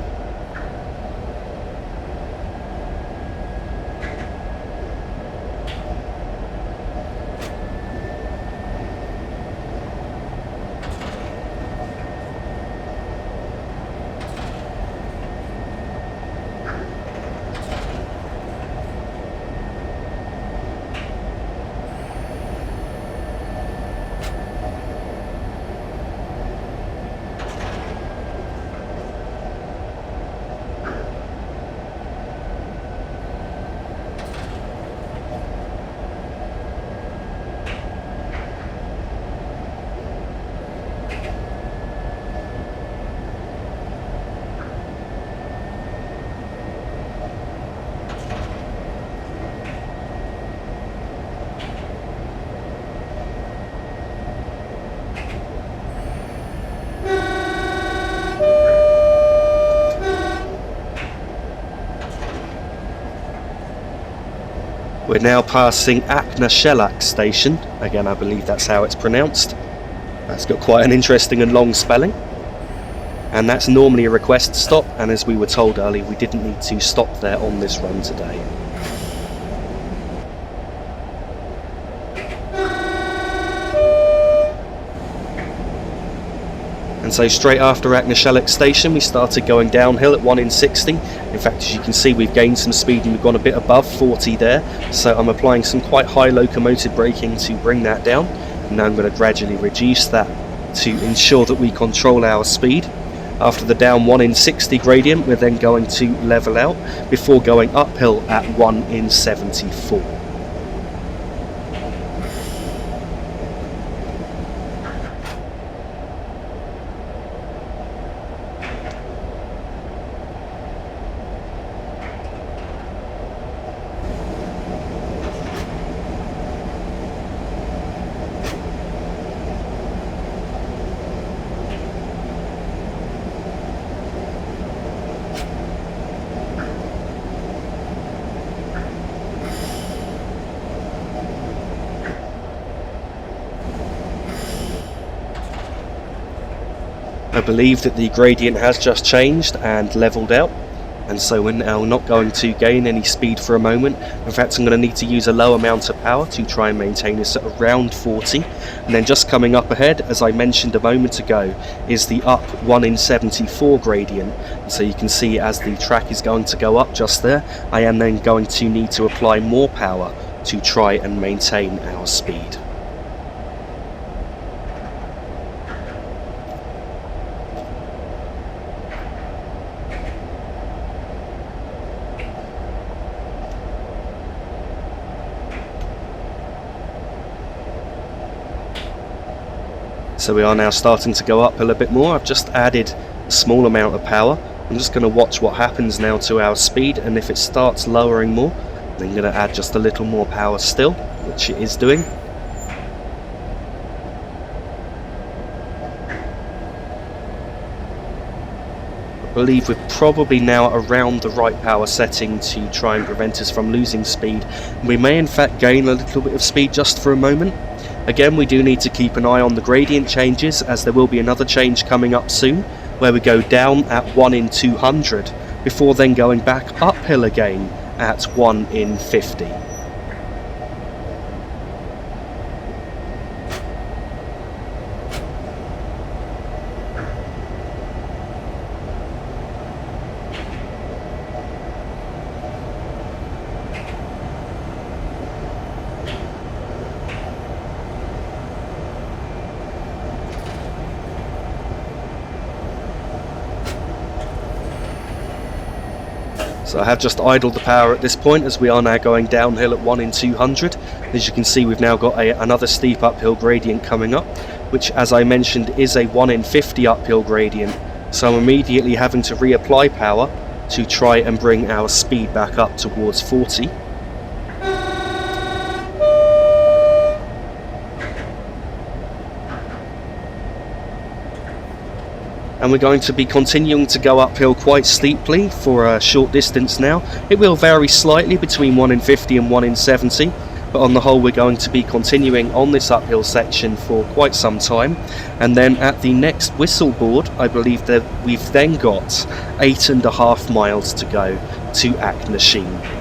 We're now passing Achnasheen station. Again, I believe that's how it's pronounced. That's got quite an interesting and long spelling. And that's normally a request stop, and as we were told earlier, we didn't need to stop there on this run today. And so straight after Achnasheen station we started going downhill at 1 in 60. In fact, as you can see, we've gained some speed and we've gone a bit above 40 there, so I'm applying some quite high locomotive braking to bring that down, and now I'm going to gradually reduce that to ensure that we control our speed. After the down 1 in 60 gradient, we're then going to level out before going uphill at 1 in 74. I believe that the gradient has just changed and levelled out, and so we're now not going to gain any speed for a moment. In fact, I'm going to need to use a low amount of power to try and maintain this at around 40. And then just coming up ahead, as I mentioned a moment ago, is the up 1 in 74 gradient. And so you can see as the track is going to go up just there, I am then going to need to apply more power to try and maintain our speed. So we are now starting to go uphill a bit more. I've just added a small amount of power. I'm just going to watch what happens now to our speed, and if it starts lowering more, then I'm going to add just a little more power still, which it is doing. I believe we're probably now around the right power setting to try and prevent us from losing speed. We may in fact gain a little bit of speed just for a moment. Again, we do need to keep an eye on the gradient changes, as there will be another change coming up soon where we go down at 1 in 200 before then going back uphill again at 1 in 50. So I have just idled the power at this point, as we are now going downhill at 1 in 200. As you can see, we've now got another steep uphill gradient coming up, which, as I mentioned, is a 1 in 50 uphill gradient. So I'm immediately having to reapply power to try and bring our speed back up towards 40. And we're going to be continuing to go uphill quite steeply for a short distance now. It will vary slightly between 1 in 50 and 1 in 70, but on the whole we're going to be continuing on this uphill section for quite some time. And then at the next whistle board, I believe that we've then got 8.5 miles to go to Achnasheen.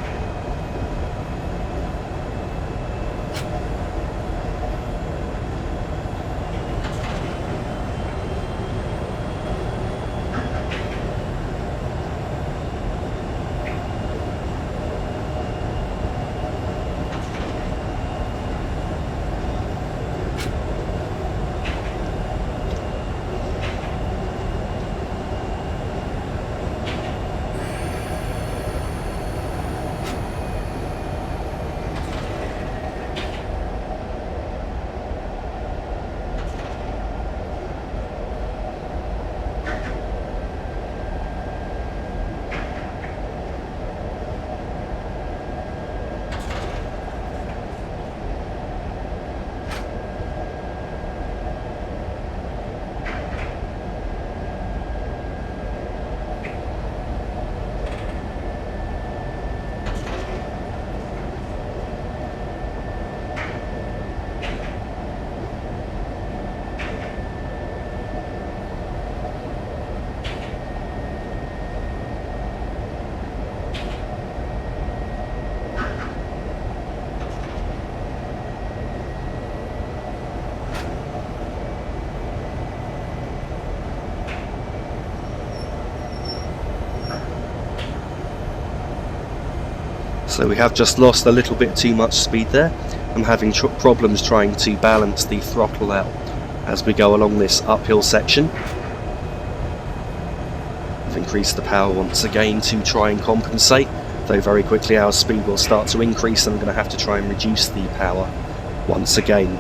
So we have just lost a little bit too much speed there. I'm having problems trying to balance the throttle out as we go along this uphill section. I've increased the power once again to try and compensate, though very quickly our speed will start to increase and I'm going to have to try and reduce the power once again.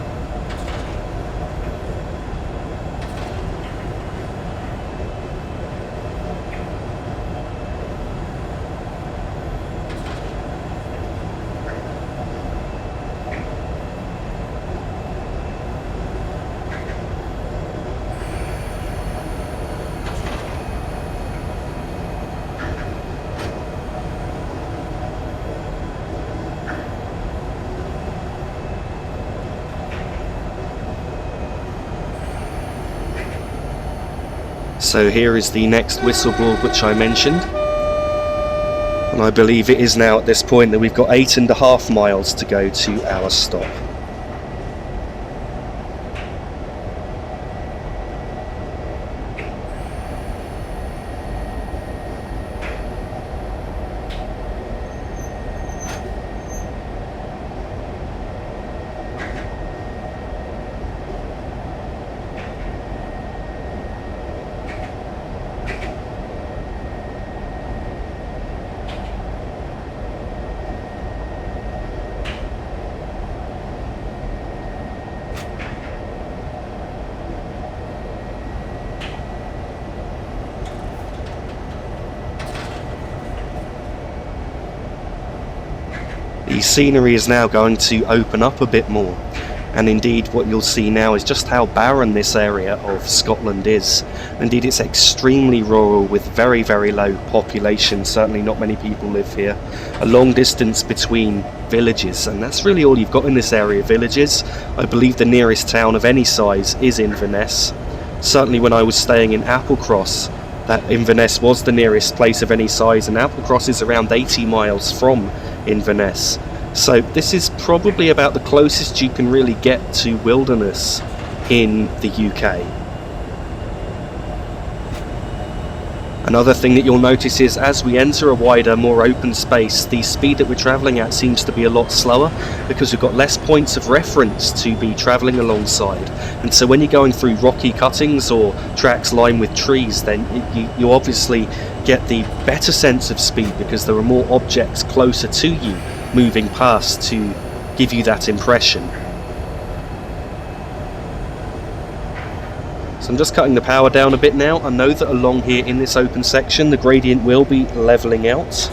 So here is the next whistle board which I mentioned. And I believe it is now at this point that we've got 8.5 miles to go to our stop. The scenery is now going to open up a bit more, and indeed what you'll see now is just how barren this area of Scotland is. Indeed, it's extremely rural with very, very low population. Certainly not many people live here. A long distance between villages, and that's really all you've got in this area, villages. I believe the nearest town of any size is Inverness. Certainly when I was staying in Applecross, that Inverness was the nearest place of any size, and Applecross is around 80 miles from Inverness. So this is probably about the closest you can really get to wilderness in the UK. Another thing that you'll notice is as we enter a wider, more open space, the speed that we're travelling at seems to be a lot slower because we've got less points of reference to be travelling alongside. And so when you're going through rocky cuttings or tracks lined with trees, then you obviously get the better sense of speed because there are more objects closer to you moving past to give you that impression. So I'm just cutting the power down a bit now. I know that along here in this open section the gradient will be levelling out,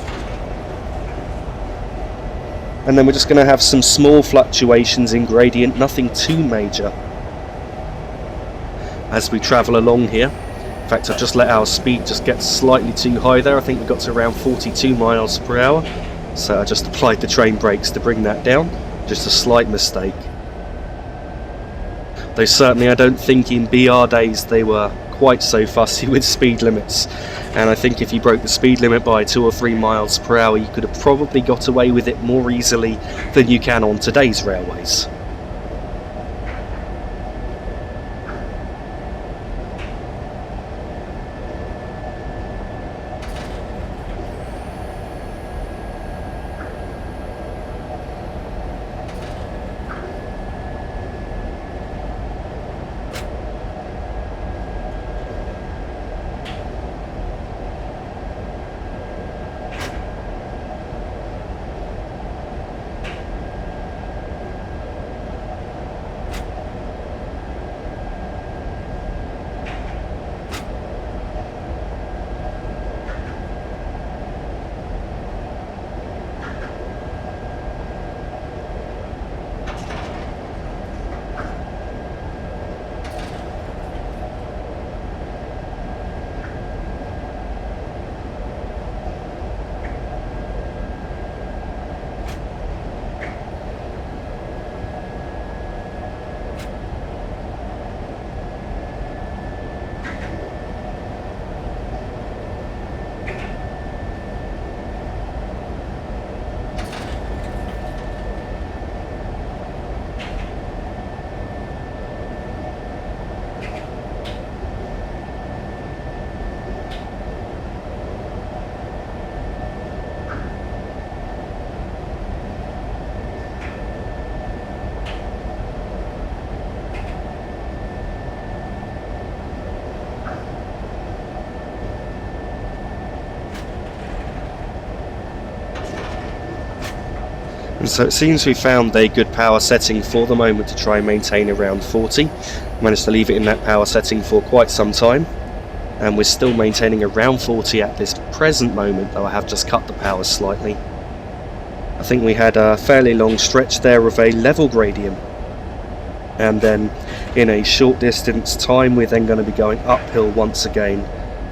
and then we're just going to have some small fluctuations in gradient, nothing too major as we travel along here. In fact, I've just let our speed just get slightly too high there. I think we got to around 42 miles per hour. So I just applied the train brakes to bring that down. Just a slight mistake. Though certainly I don't think in BR days they were quite so fussy with speed limits. And I think if you broke the speed limit by 2 or 3 miles per hour, you could have probably got away with it more easily than you can on today's railways. And so it seems we found a good power setting for the moment to try and maintain around 40. Managed to leave it in that power setting for quite some time, and we're still maintaining around 40 at this present moment, though I have just cut the power slightly. I think we had a fairly long stretch there of a level gradient, and then in a short distance time we're then going to be going uphill once again.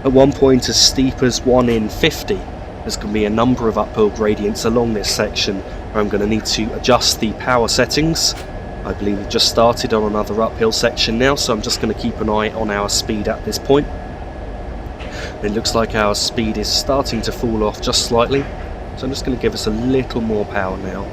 At one point as steep as 1 in 50. There's going to be a number of uphill gradients along this section where I'm going to need to adjust the power settings. I believe we've just started on another uphill section now, so I'm just going to keep an eye on our speed at this point. It looks like our speed is starting to fall off just slightly. So I'm just going to give us a little more power now.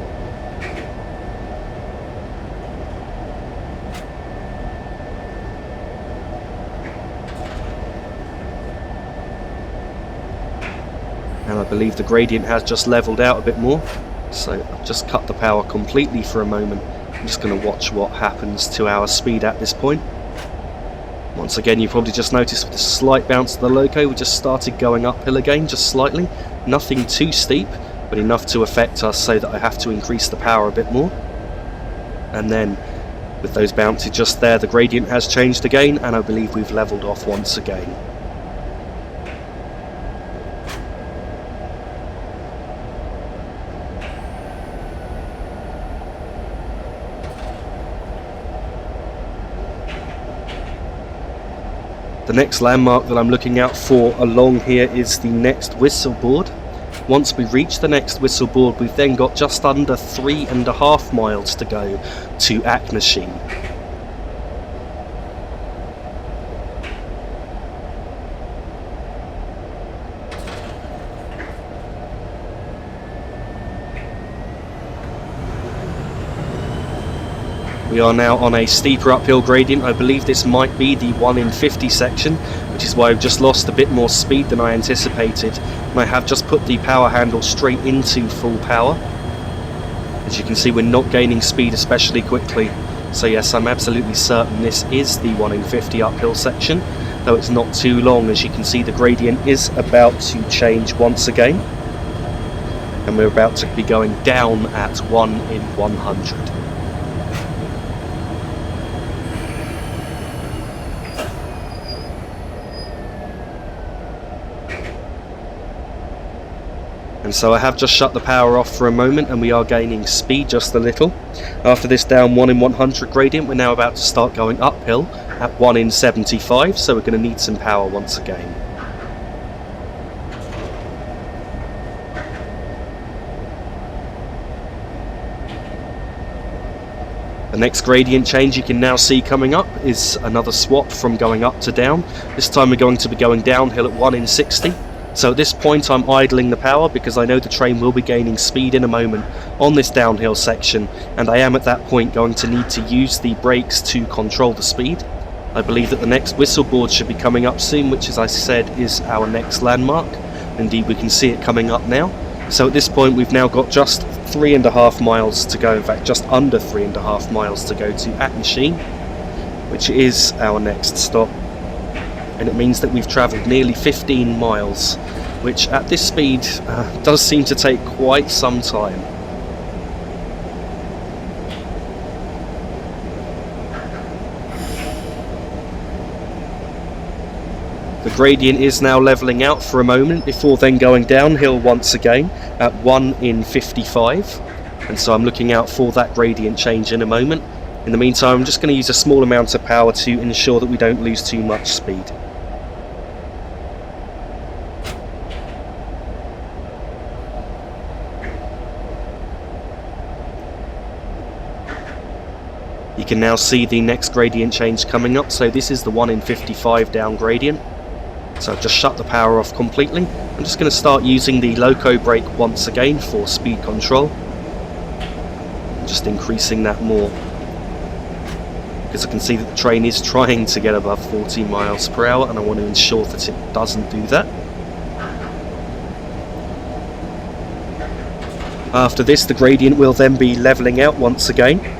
And I believe the gradient has just leveled out a bit more. So I've just cut the power completely for a moment. I'm just going to watch what happens to our speed at this point. Once again, you probably just noticed with a slight bounce of the loco, we just started going uphill again, just slightly. Nothing too steep, but enough to affect us so that I have to increase the power a bit more. And then, with those bounces just there, the gradient has changed again, and I believe we've leveled off once again. The next landmark that I'm looking out for along here is the next whistle board. Once we reach the next whistle board, we've then got just under 3.5 miles to go to Achnasheen. We are now on a steeper uphill gradient. I believe this might be the 1 in 50 section, which is why I've just lost a bit more speed than I anticipated. And I have just put the power handle straight into full power. As you can see, we're not gaining speed especially quickly. So yes, I'm absolutely certain this is the 1 in 50 uphill section, though it's not too long. As you can see, the gradient is about to change once again. And we're about to be going down at 1 in 100. And so I have just shut the power off for a moment, and we are gaining speed just a little. After this down 1 in 100 gradient, we're now about to start going uphill at 1 in 75, so we're going to need some power once again. The next gradient change you can now see coming up is another swap from going up to down. This time we're going to be going downhill at 1 in 60. So at this point I'm idling the power because I know the train will be gaining speed in a moment on this downhill section, and I am at that point going to need to use the brakes to control the speed. I believe that the next whistle board should be coming up soon, which, as I said, is our next landmark. Indeed, we can see it coming up now. So at this point we've now got just 3.5 miles to go, in fact just under 3.5 miles to go to Achnasheen, which is our next stop. And it means that we've travelled nearly 15 miles, which at this speed does seem to take quite some time. The gradient is now levelling out for a moment before then going downhill once again at 1 in 55, and so I'm looking out for that gradient change in a moment. In the meantime, I'm just going to use a small amount of power to ensure that we don't lose too much speed. You can now see the next gradient change coming up, so this is the 1 in 55 down gradient. So I've just shut the power off completely. I'm just going to start using the loco brake once again for speed control. I'm just increasing that more, because I can see that the train is trying to get above 40 miles per hour, and I want to ensure that it doesn't do that. After this, the gradient will then be levelling out once again.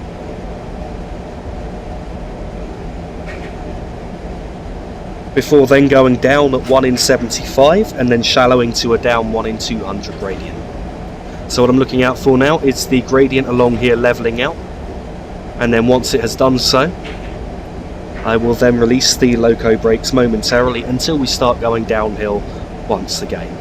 Before then going down at 1 in 75 and then shallowing to a down 1 in 200 gradient. So what I'm looking out for now is the gradient along here levelling out, and then once it has done so, I will then release the loco brakes momentarily until we start going downhill once again.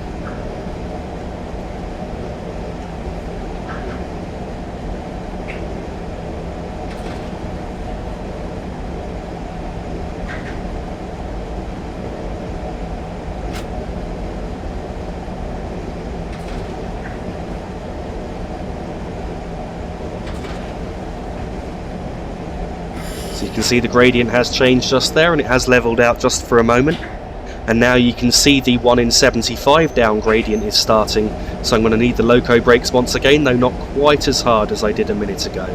So you can see the gradient has changed just there, and it has levelled out just for a moment. And now you can see the 1 in 75 down gradient is starting, So I'm going to need the loco brakes once again, though not quite as hard as I did a minute ago.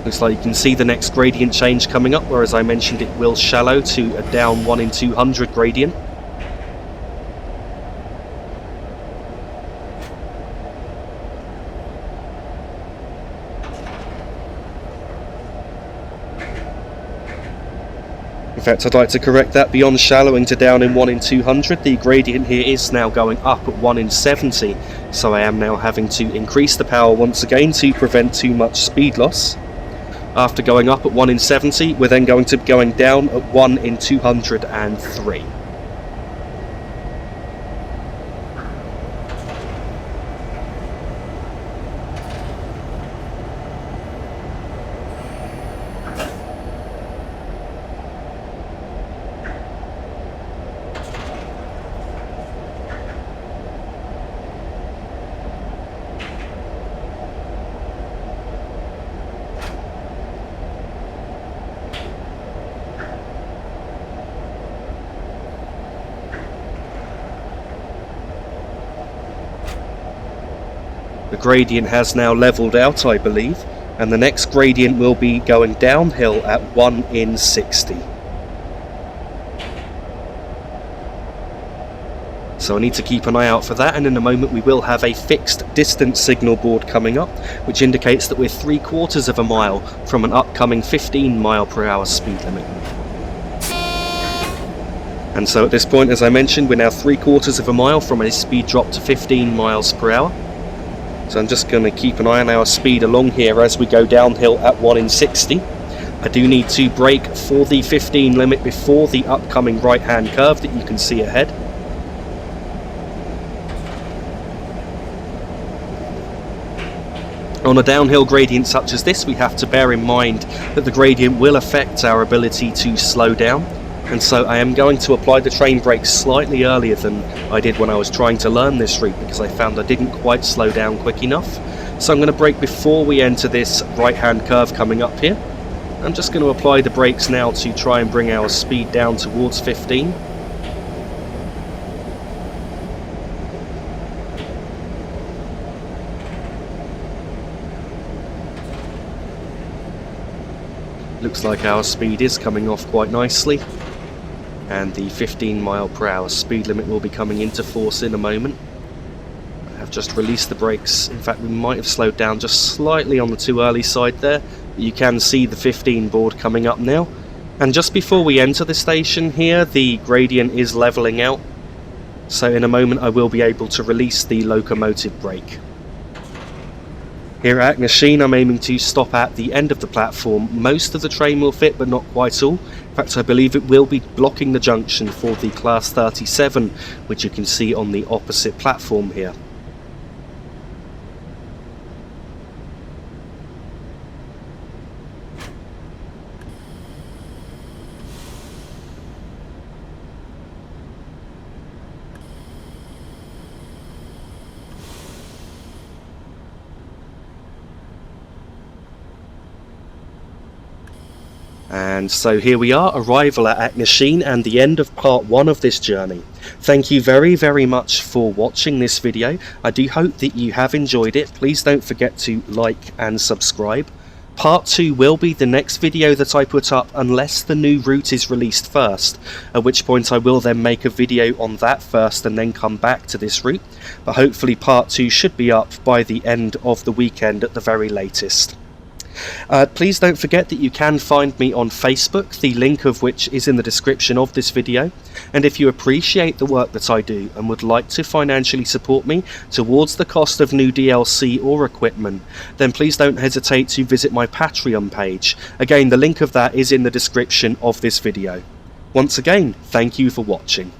Looks like you can see the next gradient change coming up, where as I mentioned it will shallow to a down 1 in 200 gradient. In fact, I'd like to correct that. Beyond shallowing to down in 1 in 200, the gradient here is now going up at 1 in 70, so I am now having to increase the power once again to prevent too much speed loss. After going up at 1 in 70, we're then going to be going down at 1 in 203. The gradient has now levelled out, I believe, and the next gradient will be going downhill at 1 in 60. So I need to keep an eye out for that, and in a moment we will have a fixed distance signal board coming up, which indicates that we're 3/4 of a mile from an upcoming 15 mph speed limit. And so at this point, as I mentioned, we're now 3/4 of a mile from a speed drop to 15 mph. So I'm just going to keep an eye on our speed along here as we go downhill at 1 in 60. I do need to brake for the 15 limit before the upcoming right hand curve that you can see ahead. On a downhill gradient such as this, we have to bear in mind that the gradient will affect our ability to slow down, and so I am going to apply the train brakes slightly earlier than I did when I was trying to learn this route, because I found I didn't quite slow down quick enough. So I'm going to brake before we enter this right hand curve coming up here. I'm just going to apply the brakes now to try and bring our speed down towards 15. Looks like our speed is coming off quite nicely, and the 15 mph speed limit will be coming into force in a moment. I have just released the brakes. In fact, we might have slowed down just slightly on the too early side there. You can see the 15 board coming up now, and just before we enter the station here, the gradient is levelling out, so in a moment I will be able to release the locomotive brake. Here at Achnasheen, I'm aiming to stop at the end of the platform. Most of the train will fit, but not quite all. In fact, I believe it will be blocking the junction for the Class 37, which you can see on the opposite platform here. And so here we are, arrival at Achnasheen and the end of part 1 of this journey. Thank you very much for watching this video. I do hope that you have enjoyed it. Please don't forget to like and subscribe. Part 2 will be the next video that I put up unless the new route is released first, at which point I will then make a video on that first and then come back to this route. But hopefully part 2 should be up by the end of the weekend at the very latest. Please don't forget that you can find me on Facebook, the link of which is in the description of this video. And if you appreciate the work that I do and would like to financially support me towards the cost of new DLC or equipment, then please don't hesitate to visit my Patreon page. Again, the link of that is in the description of this video. Once again, thank you for watching.